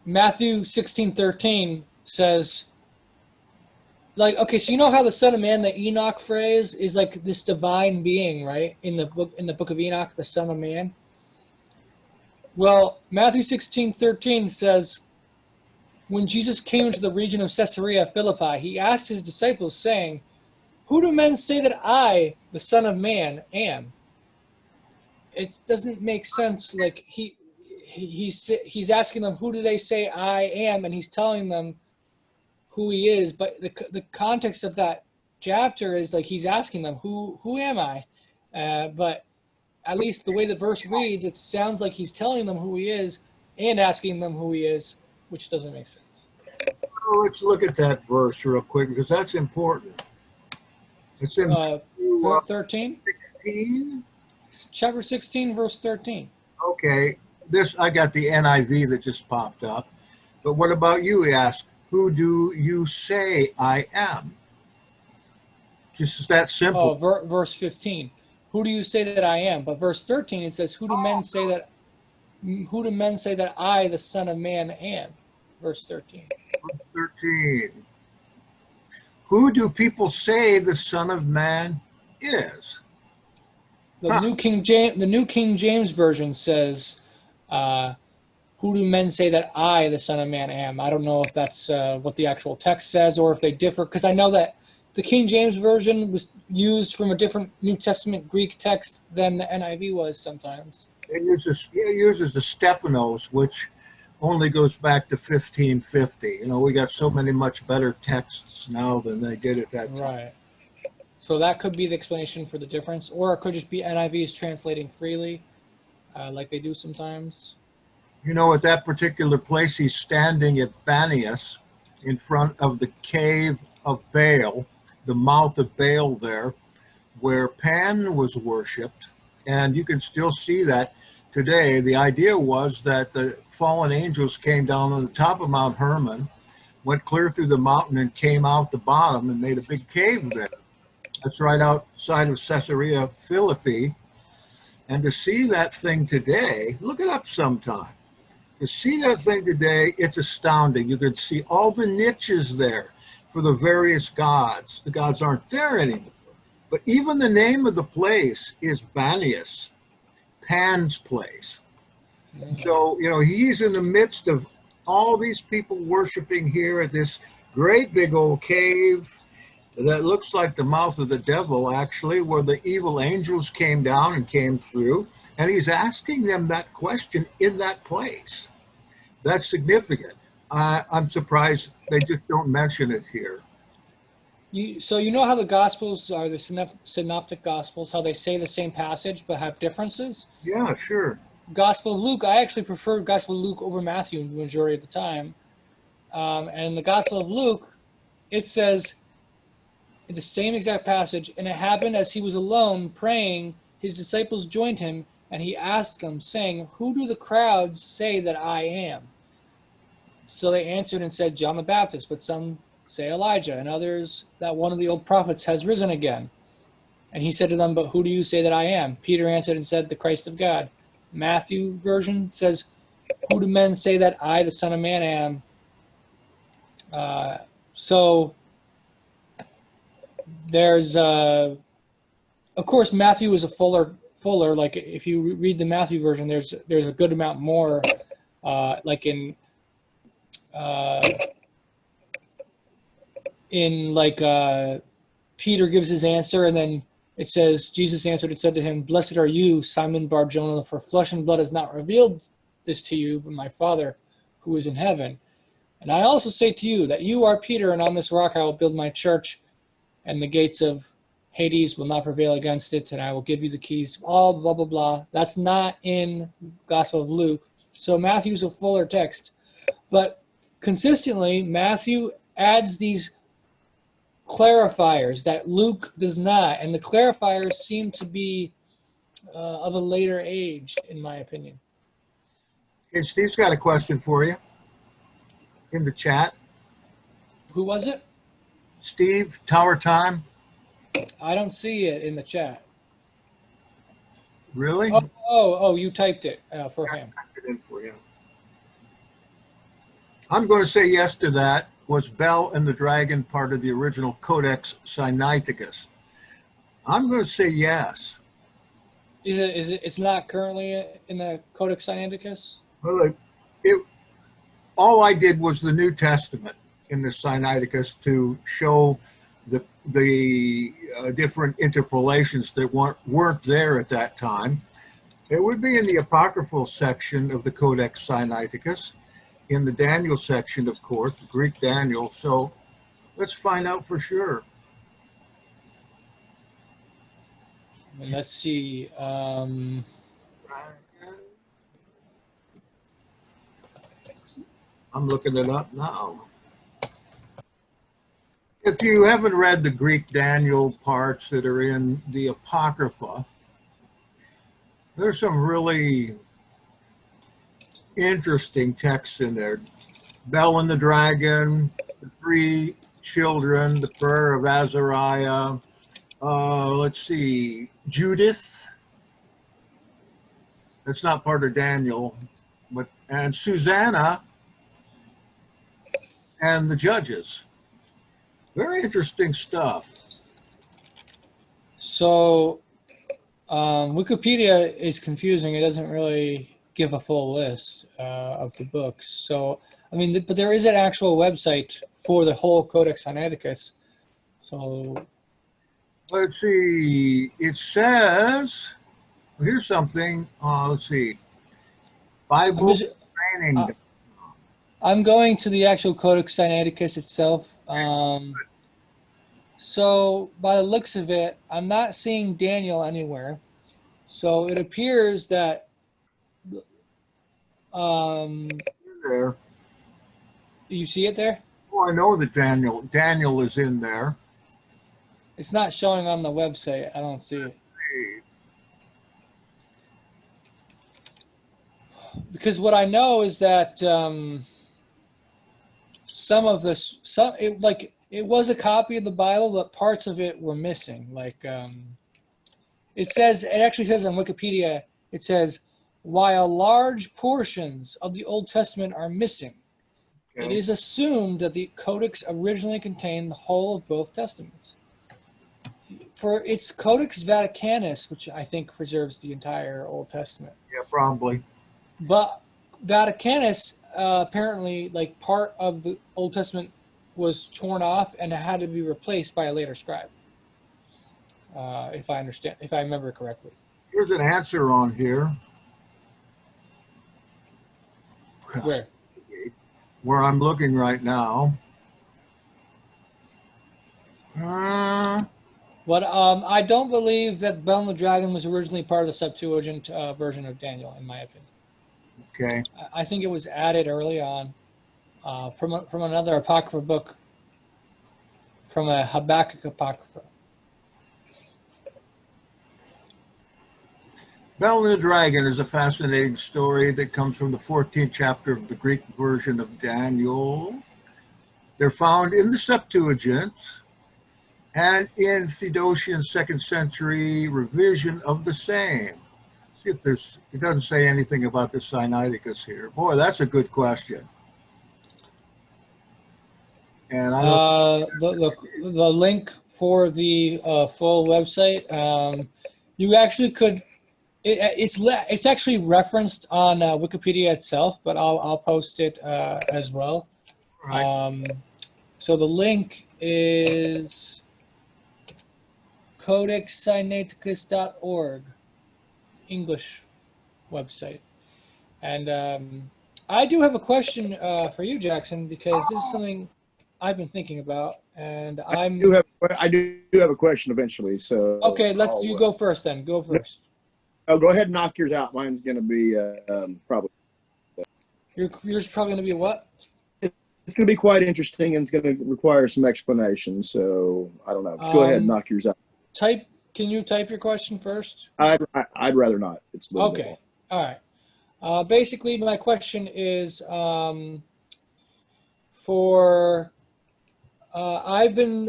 Matthew 16:13 says, like, okay, so you know how the Son of Man, the Enoch phrase, is like this divine being, right? In the book of Enoch, the Son of Man. Well, Matthew 16:13 says, when Jesus came into the region of Caesarea Philippi, he asked his disciples, saying, "Who do men say that I, the Son of Man, am?" It doesn't make sense. Like he's asking them, "Who do they say I am?" And he's telling them who he is. But the context of that chapter is like he's asking them, "Who am I?" But at least the way the verse reads, it sounds like he's telling them who he is and asking them who he is, which doesn't make sense. Well, let's look at that verse real quick because that's important. It's in 13? 16. Chapter 16, verse 13. Okay, I got the NIV that just popped up. But what about you? He asked, who do you say I am? Just that simple. Oh, verse 15. Who do you say that I am? But verse 13, it says, who do men say that I, the Son of Man, am? Verse 13. Verse 13. Who do people say the Son of Man is? The New King James Version says, who do men say that I, the Son of Man, am? I don't know if that's what the actual text says or if they differ, because I know that the King James Version was used from a different New Testament Greek text than the NIV was sometimes. It uses the Stephanos, which only goes back to 1550. You know, we got so many much better texts now than they did at that time. Right. So that could be the explanation for the difference, or it could just be NIV is translating freely, like they do sometimes. You know, at that particular place, he's standing at Banias in front of the cave of Baal, the mouth of Baal there, where Pan was worshipped. And you can still see that today. The idea was that the fallen angels came down on the top of Mount Hermon, went clear through the mountain and came out the bottom and made a big cave there. That's right outside of Caesarea Philippi. And to see that thing today, look it up sometime. To see that thing today, it's astounding. You could see all the niches there for the various gods. The gods aren't there anymore. But even the name of the place is Banias, Pan's place. So, you know, he's in the midst of all these people worshiping here at this great big old cave that looks like the mouth of the devil, actually, where the evil angels came down and came through. And he's asking them that question in that place. That's significant. I'm surprised they just don't mention it here. So you know how the Gospels are, the synoptic Gospels, how they say the same passage but have differences? Yeah, sure. Gospel of Luke, I actually prefer Gospel of Luke over Matthew the majority of the time. And in the Gospel of Luke, it says, in the same exact passage, and it happened as he was alone praying, his disciples joined him, and he asked them, saying, who do the crowds say that I am? So they answered and said, John the Baptist, but some say Elijah, and others that one of the old prophets has risen again. And he said to them, but who do you say that I am? Peter answered and said, the Christ of God. Matthew version says, who do men say that I, the Son of Man, am? So there's, of course, Matthew is a fuller. Like if you read the Matthew version, there's a good amount more, like in Peter gives his answer, and then it says, Jesus answered and said to him, blessed are you, Simon Bar-Jonah, for flesh and blood has not revealed this to you, but my Father who is in heaven. And I also say to you that you are Peter, and on this rock I will build my church, and the gates of Hades will not prevail against it, and I will give you the keys, all blah, blah, blah. That's not in Gospel of Luke. So Matthew's a fuller text. But consistently, Matthew adds these clarifiers that Luke does not, and the clarifiers seem to be of a later age, in my opinion. Okay, Steve's got a question for you in the chat. Who was it? Steve, Tower Time? I don't see it in the chat. Really? Oh, you typed it for him. I typed it in for you. I'm going to say yes to that. Was Bell and the Dragon part of the original Codex Sinaiticus? I'm going to say yes. Is it? It's not currently in the Codex Sinaiticus. Well, all I did was the New Testament in the Sinaiticus to show the different interpolations that weren't there at that time. It would be in the apocryphal section of the Codex Sinaiticus, in the Daniel section, of course, Greek Daniel. So let's find out for sure. And let's see. I'm looking it up now. If you haven't read the Greek Daniel parts that are in the Apocrypha, there's some really interesting texts in there. Bell and the Dragon, the three children, the prayer of Azariah, let's see, Judith. That's not part of Daniel, and Susanna and the judges. Very interesting stuff. So Wikipedia is confusing. It doesn't really give a full list of the books. So, I mean, but there is an actual website for the whole Codex Sinaiticus. So Let's see. It says, here's something. Let's see. Bible training. I'm going to the actual Codex Sinaiticus itself. So by the looks of it, I'm not seeing Daniel anywhere. So it appears that there. You see it there? Oh, I know that Daniel is in there. It's not showing on the website. I don't see it. Because what I know is that some of this, it was a copy of the Bible, but parts of it were missing. It actually says on Wikipedia, it says, while large portions of the Old Testament are missing, it is assumed that the Codex originally contained the whole of both Testaments. For its Codex Vaticanus, which I think preserves the entire Old Testament. Yeah, probably. But Vaticanus, apparently, part of the Old Testament was torn off and had to be replaced by a later scribe. If I remember correctly. Here's an answer on here. Where I'm looking right now. But I don't believe that Bell and the Dragon was originally part of the Septuagint version of Daniel, in my opinion. Okay. I think it was added early on from another apocrypha book, from a Habakkuk apocrypha. Bell and the Dragon is a fascinating story that comes from the 14th chapter of the Greek version of Daniel. They're found in the Septuagint and in Theodosian's 2nd century revision of the same. See if it doesn't say anything about the Sinaiticus here. Boy, that's a good question. And the link for the full website, you actually could. It's actually referenced on Wikipedia itself, but I'll post it as well. Right. So the link is codexsinaiticus.org, English website. And I do have a question for you, Jackson, because this is something I've been thinking about, and I do have a question eventually. So okay, you go first then. Go first. Oh, go ahead and knock yours out. Mine's going to be probably. Yours probably going to be what? It's going to be quite interesting, and it's going to require some explanation. So I don't know. Just go ahead and knock yours out. Can you type your question first? I'd rather not. It's okay. All right. Basically, my question is for I've been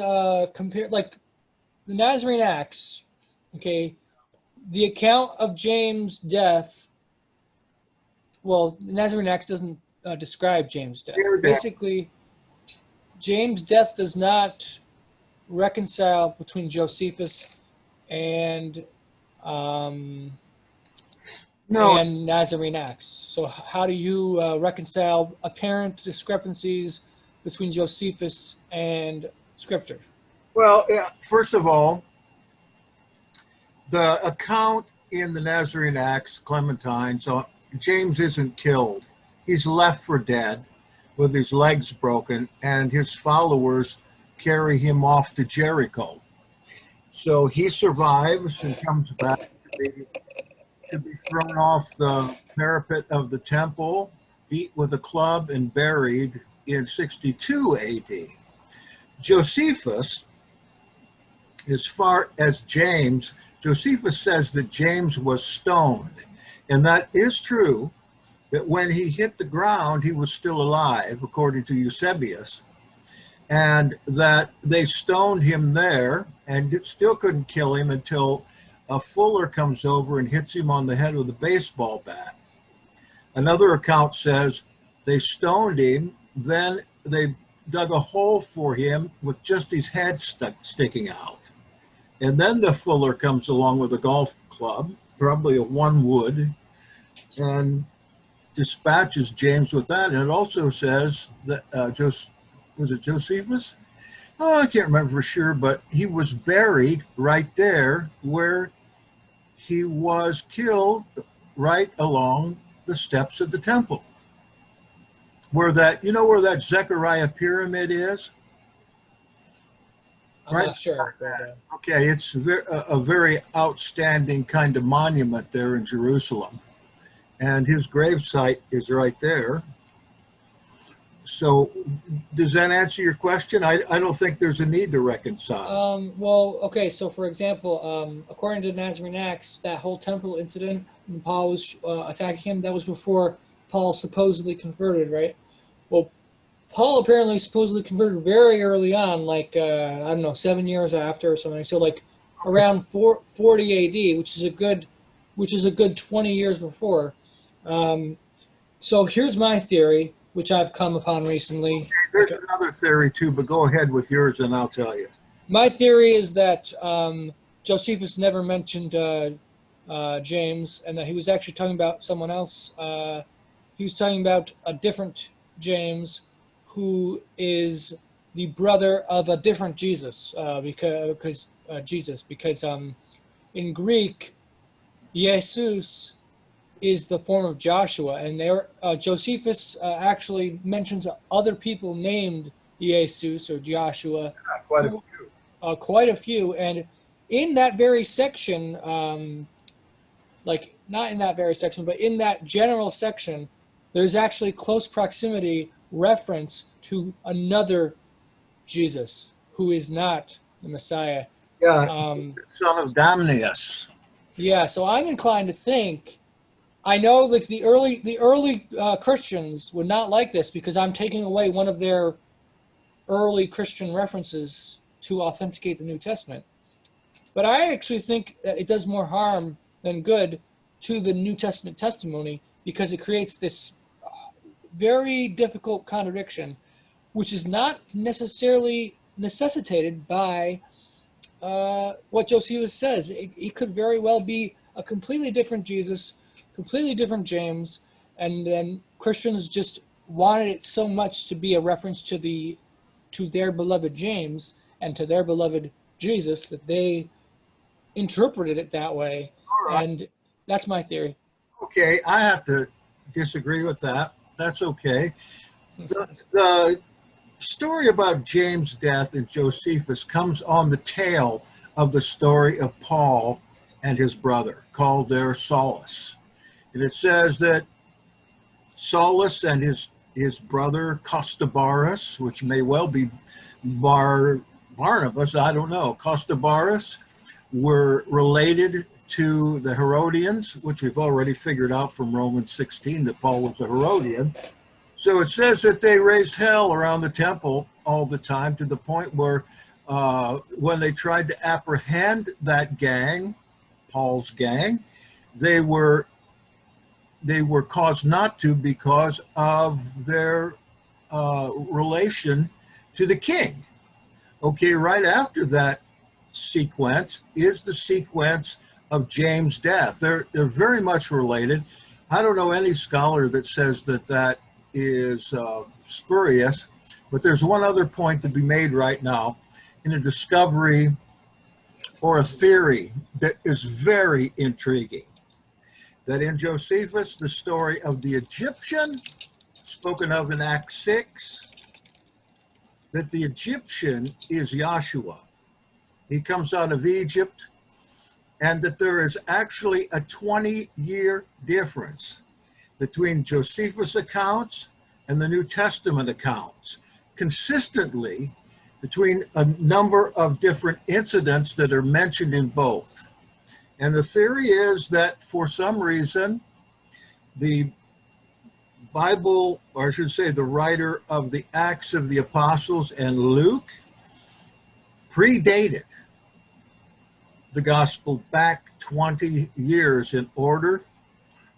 compared, like the Nazarene Acts, okay, the account of James' death, well, the Nazarene Acts doesn't describe James' death. Your death. Basically, James' death does not reconcile between Josephus and No, and Nazarene Acts. So how do you reconcile apparent discrepancies between Josephus and Scripture? well, yeah, first of all, the account in the Nazarene Acts, Clementine, so James isn't killed. He's left for dead with his legs broken, and his followers carry him off to Jericho. So he survives and comes back to be thrown off the parapet of the temple, beat with a club, and buried in 62 AD. Josephus, as far as James, Josephus says that James was stoned. And that is true, that when he hit the ground, he was still alive, according to Eusebius, and that they stoned him there and it still couldn't kill him until a fuller comes over and hits him on the head with a baseball bat. Another account says they stoned him, then they dug a hole for him with just his head sticking out. And then the fuller comes along with a golf club, probably a one wood, and dispatches James with that. And it also says that, was it Josephus? Oh, I can't remember for sure, but he was buried right there where he was killed, right along the steps of the temple. Where that, you know where that Zechariah pyramid is? I'm Right. not sure. But, Okay, it's a very outstanding kind of monument there in Jerusalem. And his gravesite is right there. So does that answer your question? I don't think there's a need to reconcile. well, okay, so for example, according to Nazarene Acts, that whole temple incident when Paul was attacking him, that was before Paul supposedly converted, right? Well, Paul apparently supposedly converted very early on, like, I don't know, 7 years after or something. So like around 40 AD, which is a good 20 years before. So here's my theory, which I've come upon recently. There's another theory too, but go ahead with yours and I'll tell you. My theory is that Josephus never mentioned James, and that he was actually talking about someone else. He was talking about a different James, who is the brother of a different Jesus, because in Greek, Jesus is the form of Joshua, and there Josephus actually mentions other people named Jesus or Joshua, Quite a few. quite a few, and in that very section, like not in that very section, but in that general section, there's actually close proximity reference to another Jesus who is not the Messiah. Yeah, Um, son of Damnius. yeah, so I'm inclined to think. I know, like the early Christians would not like this because I'm taking away one of their early Christian references to authenticate the New Testament. But I actually think that it does more harm than good to the New Testament testimony because it creates this very difficult contradiction, which is not necessarily necessitated by what Josephus says. It could very well be a completely different Jesus, completely different James, and then Christians just wanted it so much to be a reference to their beloved James and to their beloved Jesus that they interpreted it that way. All right. And that's my theory. Okay, I have to disagree with that. That's okay. The story about James' death and Josephus comes on the tail of the story of Paul and his brother, called their Saulus. And it says that Saulus and his brother Costobarus, which may well be Barnabas, I don't know, Costobarus, were related to the Herodians, which we've already figured out from Romans 16 that Paul was a Herodian. So it says that they raised hell around the temple all the time, to the point where when they tried to apprehend that gang, Paul's gang, they were caused not to because of their relation to the king. Okay, right after that sequence is the sequence of James' death. They're very much related. I don't know any scholar that says that that is spurious, but there's one other point to be made right now in a discovery or a theory that is very intriguing. That in Josephus, the story of the Egyptian, spoken of in Acts 6, that the Egyptian is Yahshua. He comes out of Egypt, and that there is actually a 20-year difference between Josephus' accounts and the New Testament accounts, consistently between a number of different incidents that are mentioned in both. And the theory is that for some reason, the Bible, or I should say the writer of the Acts of the Apostles and Luke, predated the gospel back 20 years in order.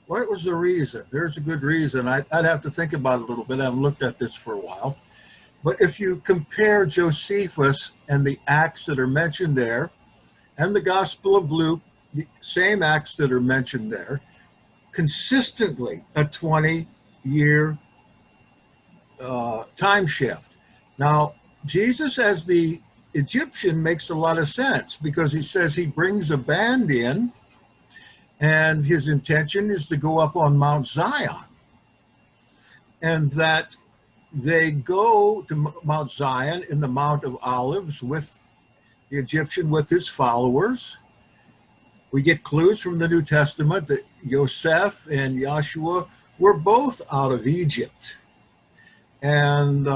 What was the reason? There's a good reason. I'd have to think about it a little bit. I haven't looked at this for a while. But if you compare Josephus and the Acts that are mentioned there, and the Gospel of Luke, the same Acts that are mentioned there, consistently a 20-year time shift. Now, Jesus as the Egyptian makes a lot of sense, because he says he brings a band in, and his intention is to go up on Mount Zion, and that they go to Mount Zion in the Mount of Olives with the Egyptian, with his followers. We get clues from the New Testament that Joseph and Yahshua were both out of Egypt. And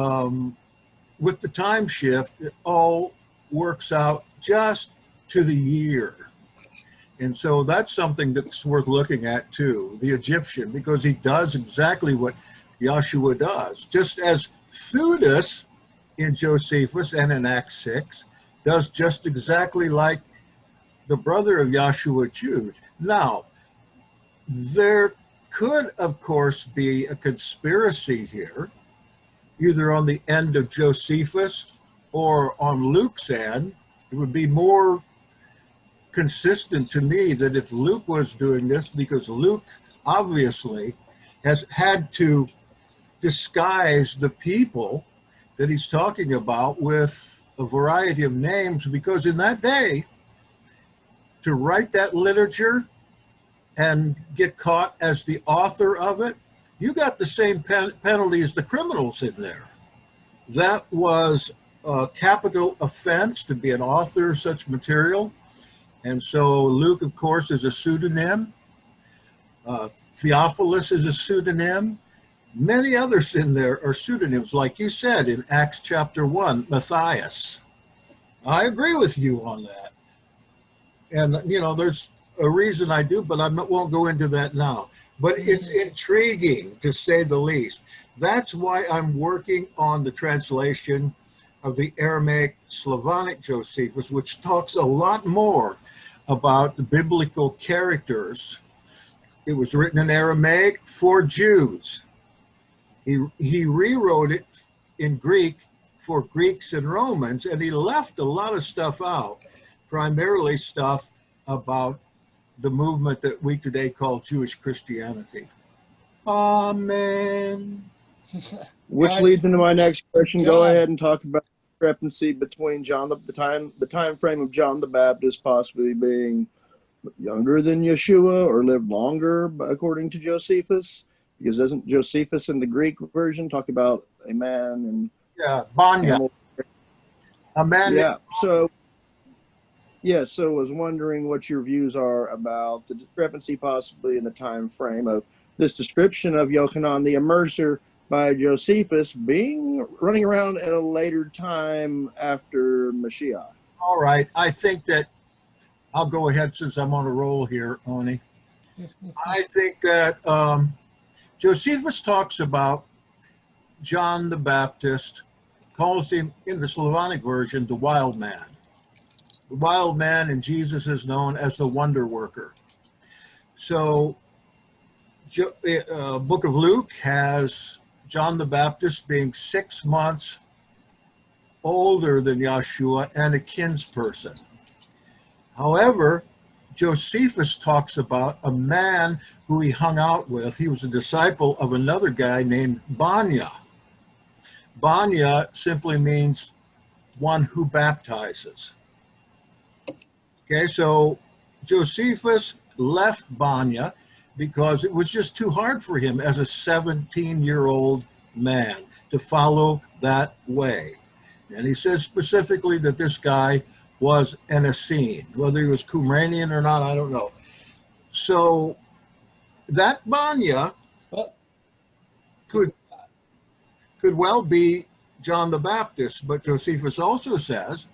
with the time shift, it all works out just to the year. And so that's something that's worth looking at too, the Egyptian, because he does exactly what Yahshua does. Just as Theudas in Josephus and in Acts 6 does just exactly like the brother of Yahshua, Jude. Now, there could, of course, be a conspiracy here, either on the end of Josephus or on Luke's end. It would be more consistent to me that if Luke was doing this, because Luke obviously has had to disguise the people that he's talking about with a variety of names, because in that day, to write that literature and get caught as the author of it, you got the same penalty as the criminals in there. That was a capital offense to be an author of such material. And so Luke, of course, is a pseudonym. Theophilus is a pseudonym. Many others in there are pseudonyms, like you said in Acts chapter 1, Matthias. I agree with you on that. And, you know, there's a reason I do, but I won't go into that now. But it's intriguing, to say the least. That's why I'm working on the translation of the Aramaic Slavonic Josephus, which talks a lot more about the biblical characters. It was written in Aramaic for Jews. He rewrote it in Greek for Greeks and Romans, and he left a lot of stuff out, primarily stuff about the movement that we today call Jewish Christianity. Amen. Which leads into my next question. Go ahead and talk about the discrepancy between the time frame of John the Baptist possibly being younger than Yeshua or lived longer, according to Josephus. Because doesn't Josephus in the Greek version talk about a man and Banya, a man? Yeah. So I was wondering what your views are about the discrepancy possibly in the time frame of this description of Yochanan the Immerser by Josephus being running around at a later time after Mashiach. All right. I think that I'll go ahead since I'm on a roll here, Oni. I think that Josephus talks about John the Baptist, calls him in the Slavonic version the wild man. The wild man, and Jesus is known as the wonder worker. So Book of Luke has John the Baptist being 6 months older than Yeshua and a kinsperson. However, Josephus talks about a man who he hung out with. He was a disciple of another guy named Banya. Banya simply means one who baptizes. Okay, so Josephus left Banya because it was just too hard for him as a 17-year-old man to follow that way. And he says specifically that this guy was an Essene. Whether he was Qumranian or not, I don't know. So that Banya could well be John the Baptist, but Josephus also says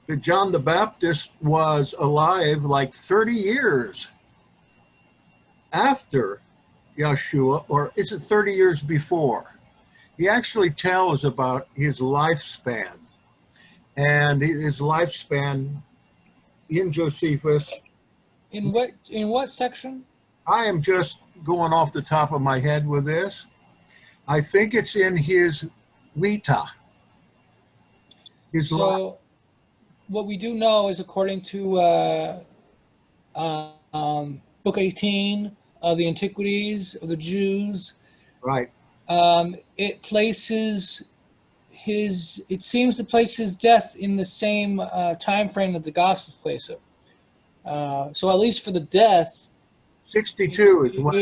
that John the Baptist was alive like 30 years after Yeshua, or is it 30 years before? He actually tells about his lifespan. And his lifespan in Josephus. In what section? I am just going off the top of my head with this. I think it's in his Vita. What we do know is, according to Book 18 of the Antiquities of the Jews, right? It seems to place his death in the same time frame that the Gospels place it. So at least for the death, 62 is what.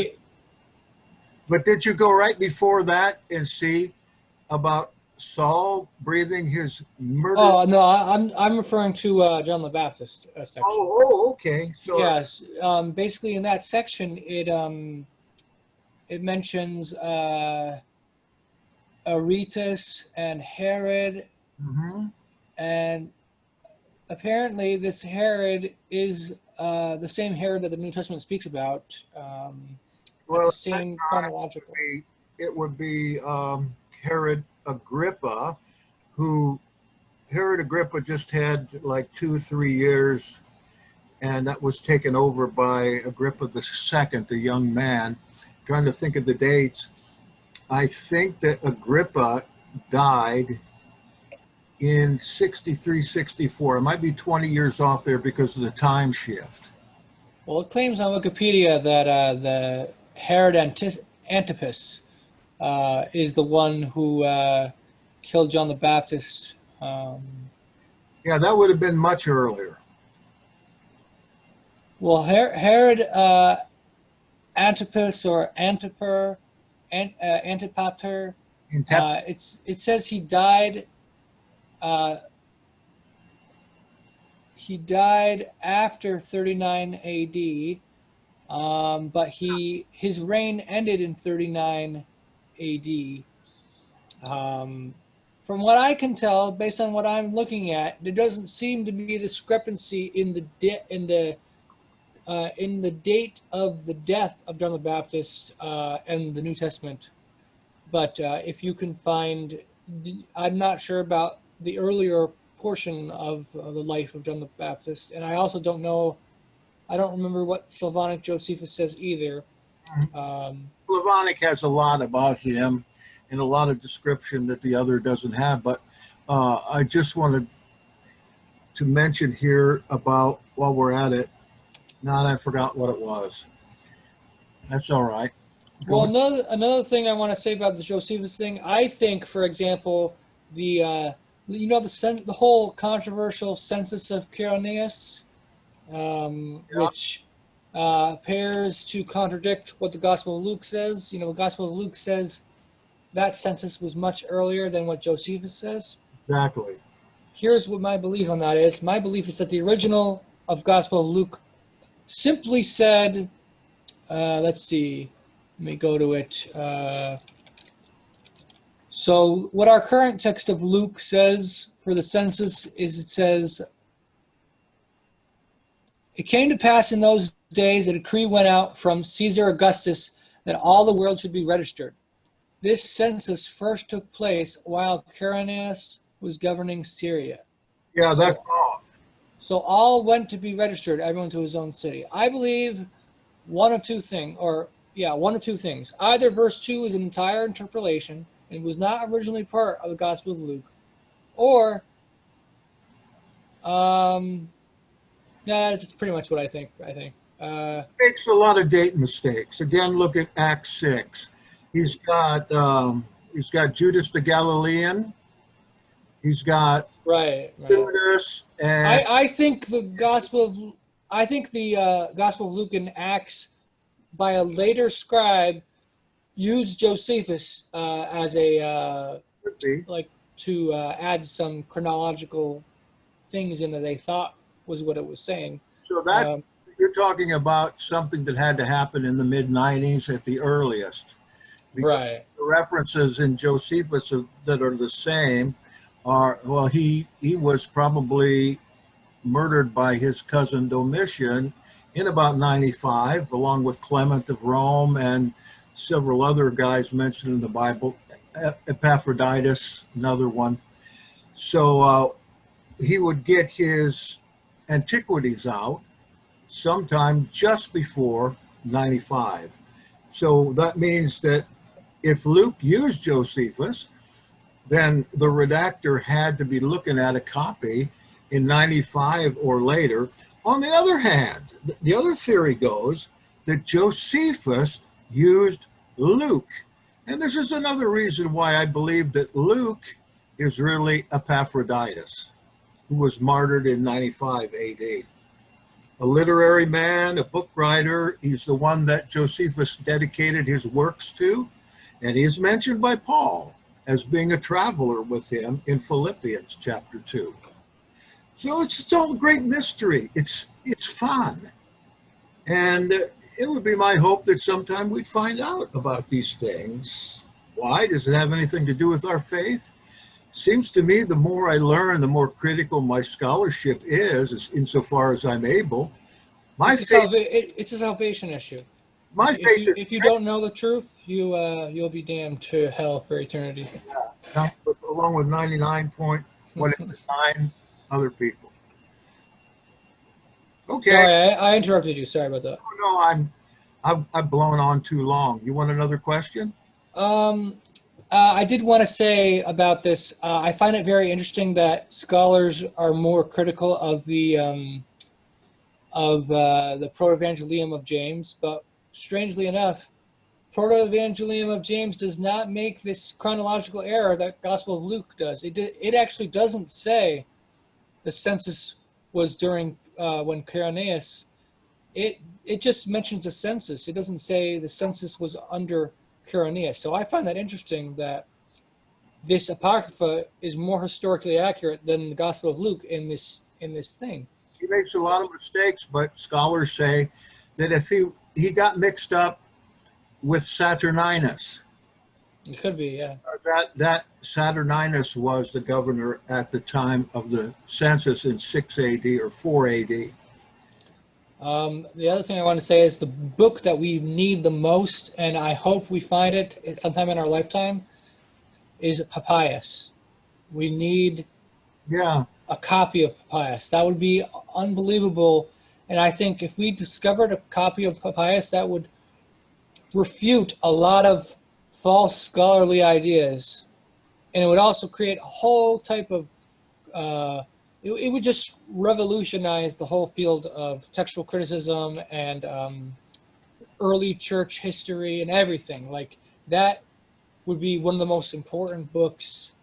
But did you go right before that and see about Saul breathing his murder? Oh no, I'm referring to John the Baptist section. Oh, okay. So yes, basically in that section, it mentions Aretas and Herod, and apparently this Herod is the same Herod that the New Testament speaks about. The same chronological. It would be Herod Agrippa, who Herod Agrippa just had like 2-3 years, and that was taken over by Agrippa II, the young man. Trying to think of the dates. I think that Agrippa died in 63, 64. It might be 20 years off there because of the time shift. Well, it claims on Wikipedia that the Herod Antipas is the one who killed John the Baptist. Yeah, that would have been much earlier. Well, Herod Antipas or Antipater, it says he died. He died after 39 AD, but his reign ended in 39 AD. From what I can tell, based on what I'm looking at, there doesn't seem to be a discrepancy in the date of the death of John the Baptist and the New Testament. But if you can find, I'm not sure about the earlier portion of the life of John the Baptist, and I also don't know. I don't remember what Slavonic Josephus says either. Slavonic has a lot about him and a lot of description that the other doesn't have, but I just wanted to mention here about, while we're at it, now I forgot what it was. That's all right. Well, another thing I want to say about the Josephus thing, I think, for example, the whole controversial census of Quirinius, which appears to contradict what the Gospel of Luke says. The Gospel of Luke says that census was much earlier than what Josephus says. Exactly. Here's what my belief on that is. My belief is that the original of Gospel of Luke simply said, let's see, let me go to it. So what our current text of Luke says for the census is, it says, "It came to pass in those days, a decree went out from Caesar Augustus that all the world should be registered. this census first took place while Quirinius was governing Syria. Yeah, that's off. So all went to be registered, everyone to his own city. I believe one of two things. Either verse 2 is an entire interpolation and was not originally part of the Gospel of Luke, or that's pretty much what I think. Makes a lot of date mistakes. Again, look at Acts 6. He's got Judas the Galilean. He's got Right. Judas, and I think the Gospel of Luke and Acts by a later scribe used Josephus as a to add some chronological things in that they thought was what it was saying. so that you're talking about something that had to happen in the mid-90s at the earliest. Because Right. the references in Josephus that are the same are, well, he was probably murdered by his cousin Domitian in about 95, along with Clement of Rome and several other guys mentioned in the Bible, Epaphroditus, another one. So he would get his antiquities out sometime just before 95. So that means that if Luke used Josephus, then the redactor had to be looking at a copy in 95 or later. On the other hand, the other theory goes that Josephus used Luke. And this is another reason why I believe that Luke is really Epaphroditus, who was martyred in 95 AD. A literary man, a book writer, he's the one that Josephus dedicated his works to, and he is mentioned by Paul as being a traveler with him in Philippians chapter 2. So it's all a great mystery. It's fun. And it would be my hope that sometime we'd find out about these things. Why? Does it have anything to do with our faith? Seems to me the more I learn, the more critical my scholarship is insofar as I'm able. It's a salvation issue. My faith if you don't know the truth, you'll be damned to hell for eternity. Yeah, along with 99.9 other people. Okay. Sorry, I interrupted you. Sorry about that. No, I've blown on too long. You want another question? I did want to say about this. I find it very interesting that scholars are more critical of the Proto-Evangelium of James, but strangely enough, Proto-Evangelium of James does not make this chronological error that Gospel of Luke does. It actually doesn't say the census was during when Quirinius. It just mentions the census. It doesn't say the census was under Quirinius. So I find that interesting that this apocrypha is more historically accurate than the Gospel of Luke in this thing. He makes a lot of mistakes, but scholars say that if he got mixed up with Saturninus. It could be, yeah. That Saturninus was the governor at the time of the census in 6 AD or 4 AD. The other thing I want to say is the book that we need the most, and I hope we find it sometime in our lifetime, is Papyrus. We need a copy of Papyrus. That would be unbelievable. And I think if we discovered a copy of Papyrus, that would refute a lot of false scholarly ideas. And it would also create a whole type of it would just revolutionize the whole field of textual criticism and early church history and everything. Like, that would be one of the most important books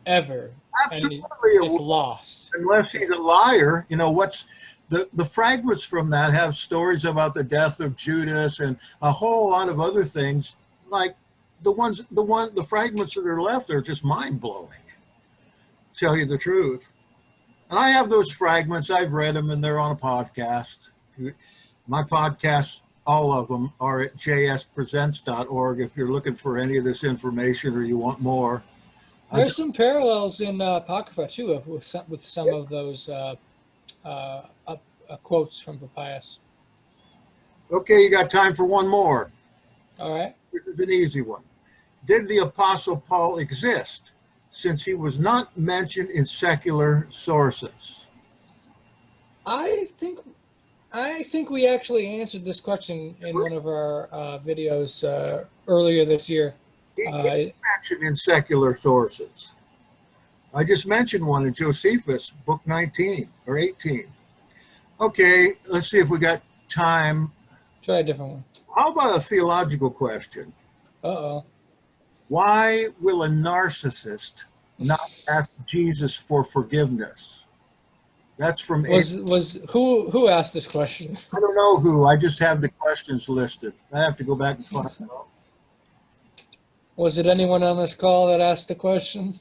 ever. Absolutely. And it's lost. Unless he's a liar, what's the fragments from that have stories about the death of Judas and a whole lot of other things. Like the fragments that are left are just mind-blowing. Tell you the truth. And I have those fragments. I've read them, and they're on a podcast. My podcasts, all of them, are at jspresents.org if you're looking for any of this information or you want more. There's some parallels in Apocrypha, too, with some of those quotes from Papyrus. Okay, you got time for one more. All right. This is an easy one. did the Apostle Paul exist, since he was not mentioned in secular sources? I think we actually answered this question in one of our videos earlier this year. He mentioned in secular sources. I just mentioned one in Josephus, book 19 or 18. Okay, let's see if we got time. Try a different one. How about a theological question? Uh-oh. Why will a narcissist not ask Jesus for forgiveness? That's from who asked this question? I don't know who. I just have the questions listed. I have to go back and find out. Was it anyone on this call that asked the question?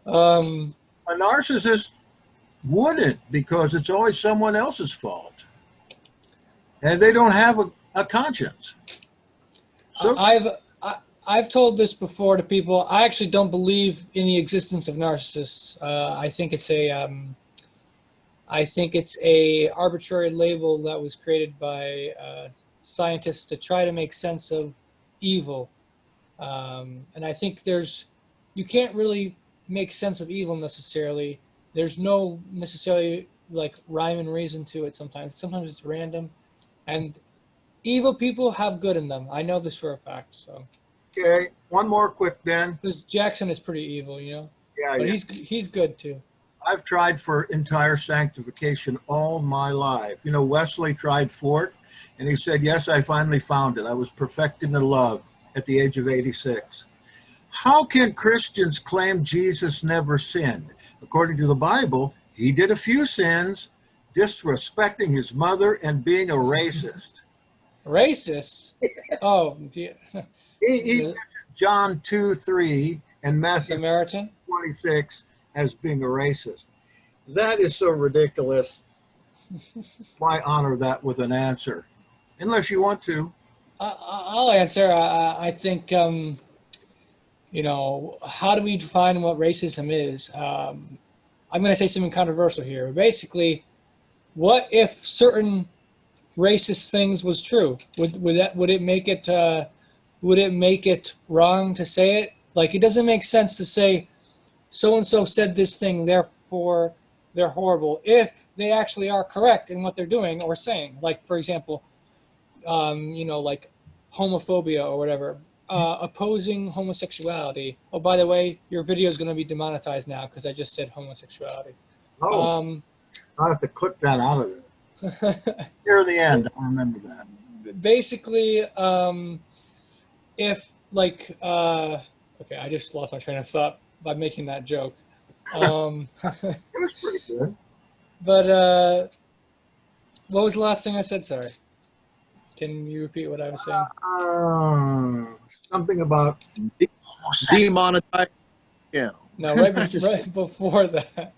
A narcissist wouldn't, because it's always someone else's fault. And they don't have a conscience. So I've told this before to people. I actually don't believe in the existence of narcissists. I think it's a arbitrary label that was created by scientists to try to make sense of evil. And I think you can't really make sense of evil necessarily. There's no necessarily like rhyme and reason to it sometimes. Sometimes it's random. And evil people have good in them. I know this for a fact. So. Okay, one more quick then. Because Jackson is pretty evil, Yeah, but yeah. he's good too. I've tried for entire sanctification all my life. Wesley tried for it, and he said, yes, I finally found it. I was perfected in love at the age of 86. How can Christians claim Jesus never sinned? According to the Bible, he did a few sins, disrespecting his mother and being a racist. Racist? Oh, yeah. He mentioned John 2:3 and Matthew Samaritan 26 as being a racist. That is so ridiculous. Why honor that with an answer? Unless you want to. I'll answer. I think, how do we define what racism is? I'm going to say something controversial here. Basically, what if certain racist things was true? Would it make it wrong to say it? Like, it doesn't make sense to say so-and-so said this thing, therefore they're horrible, if they actually are correct in what they're doing or saying. Like, for example, like homophobia or whatever, opposing homosexuality. Oh, by the way, your video is going to be demonetized now because I just said homosexuality. Oh, I have to click that out of it. Near the end, I remember that. Basically, if like, okay, I just lost my train of thought by making that joke. It was pretty good. But what was the last thing I said? Sorry. Can you repeat what I was saying? Something about demonetized. Yeah. No, right before that.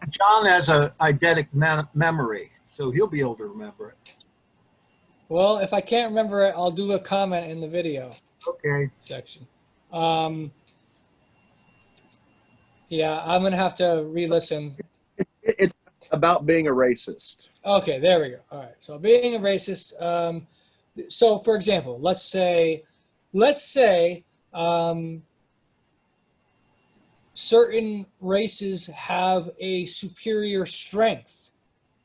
John has a eidetic memory, so he'll be able to remember it. Well, if I can't remember it, I'll do a comment in the video. Okay. Section. Yeah, I'm gonna have to re-listen. It's about being a racist. Okay, there we go. All right. So being a racist. So for example, let's say, certain races have a superior strength.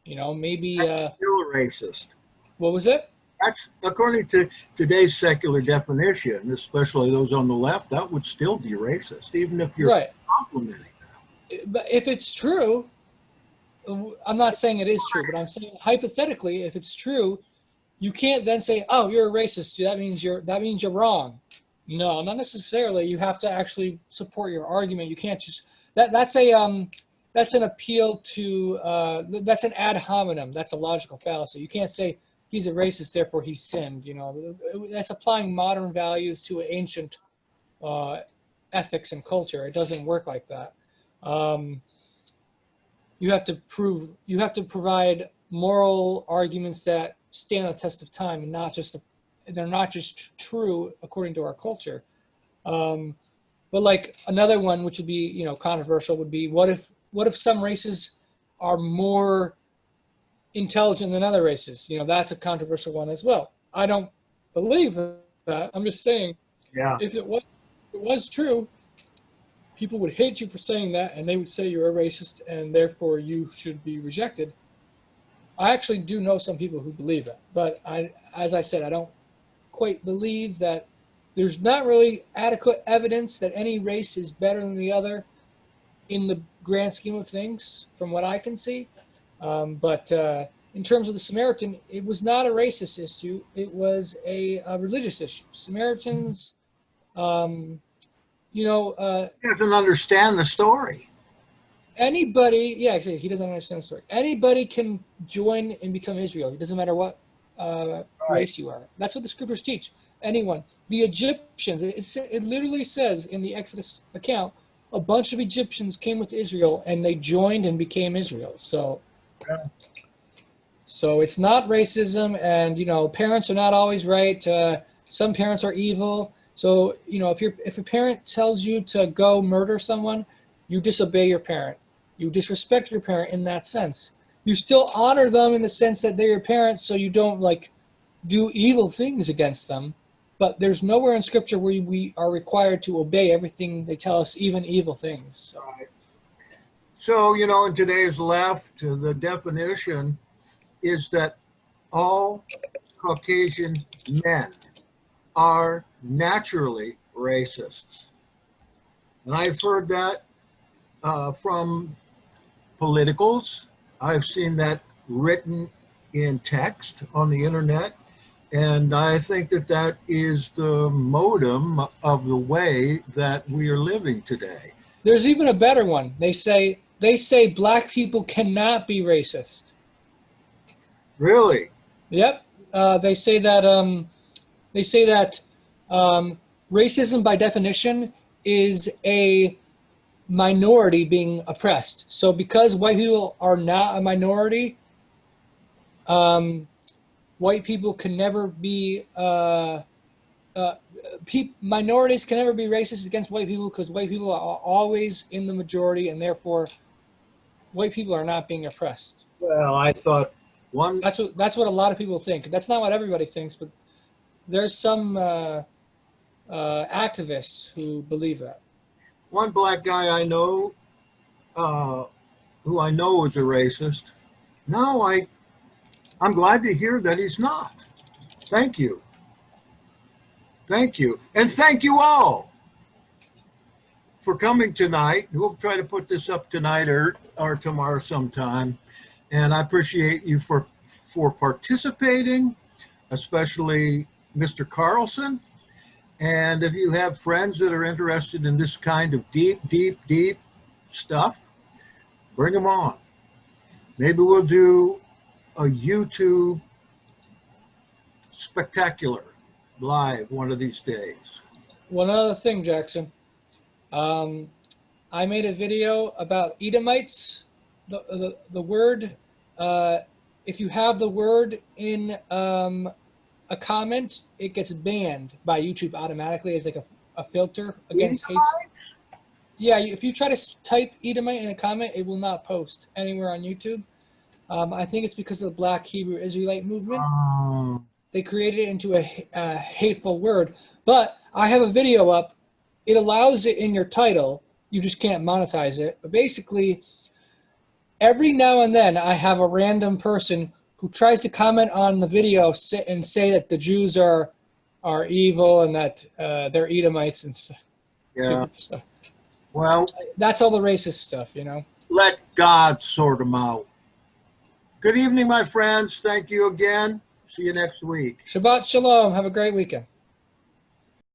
Maybe. That's still racist. What was it? That's according to today's secular definition, especially those on the left. That would still be racist, even if you're right. complimenting them. But if it's true, I'm not saying it is true, but I'm saying hypothetically, if it's true, you can't then say, "Oh, you're a racist. That means you're wrong." No, not necessarily. You have to actually support your argument. You can't just that's an appeal to that's an ad hominem. That's a logical fallacy. You can't say he's a racist, therefore he sinned. That's applying modern values to ancient ethics and culture. It doesn't work like that. You have to provide moral arguments that stand the test of time, and they're not just true according to our culture. But like another one, which would be controversial, would be what if some races are more intelligent than other races? That's a controversial one as well. I don't believe that. I'm just saying, Yeah. if it was true, people would hate you for saying that, and they would say you're a racist, and therefore you should be rejected. I actually do know some people who believe that, but as I said, I don't quite believe that. There's not really adequate evidence that any race is better than the other in the grand scheme of things, from what I can see. But in terms of the Samaritan, it was not a racist issue. It was a religious issue. Samaritans, He doesn't understand the story. anybody, yeah, exactly, he doesn't understand the story. Anybody can join and become Israel. It doesn't matter what race you are. That's what the scriptures teach. Anyone. The Egyptians, it literally says in the Exodus account, a bunch of Egyptians came with Israel and they joined and became Israel. So it's not racism, and parents are not always right. Some parents are evil. So if a parent tells you to go murder someone, you disobey your parent. You disrespect your parent in that sense. You still honor them in the sense that they're your parents, so you don't do evil things against them. But there's nowhere in Scripture where we are required to obey everything they tell us, even evil things. So, in today's left, the definition is that all Caucasian men are naturally racists. And I've heard that from politicals. I've seen that written in text on the internet. And I think that is the modem of the way that we are living today. There's even a better one. They say black people cannot be racist. Really? Yep. They say that racism by definition is a minority being oppressed. So because white people are not a minority, white people can never be minorities can never be racist against white people, because white people are always in the majority, and therefore white people are not being oppressed. Well, I thought that's what a lot of people think. That's not what everybody thinks, but there's some activists who believe that. One black guy I know, who I know is a racist. No, I'm glad to hear that he's not. Thank you. Thank you. And thank you all for coming tonight. We'll try to put this up tonight or tomorrow sometime. And I appreciate you for participating, especially Mr. Carlson. And if you have friends that are interested in this kind of deep stuff, bring them on. Maybe we'll do a YouTube spectacular live one of these days. One other thing, Jackson. I made a video about Edomites. The word, if you have the word in a comment, it gets banned by YouTube automatically as a filter against hate. Yeah, if you try to type Edomite in a comment, it will not post anywhere on YouTube. I think it's because of the Black Hebrew Israelite movement. They created it into a hateful word. But I have a video up. It allows it in your title. You just can't monetize it. But basically, every now and then I have a random person who tries to comment on the video and say that the Jews are evil and that they're Edomites and stuff. Yeah. Well, that's all the racist stuff, Let God sort them out. Good evening, my friends. Thank you again. See you next week. Shabbat shalom. Have a great weekend.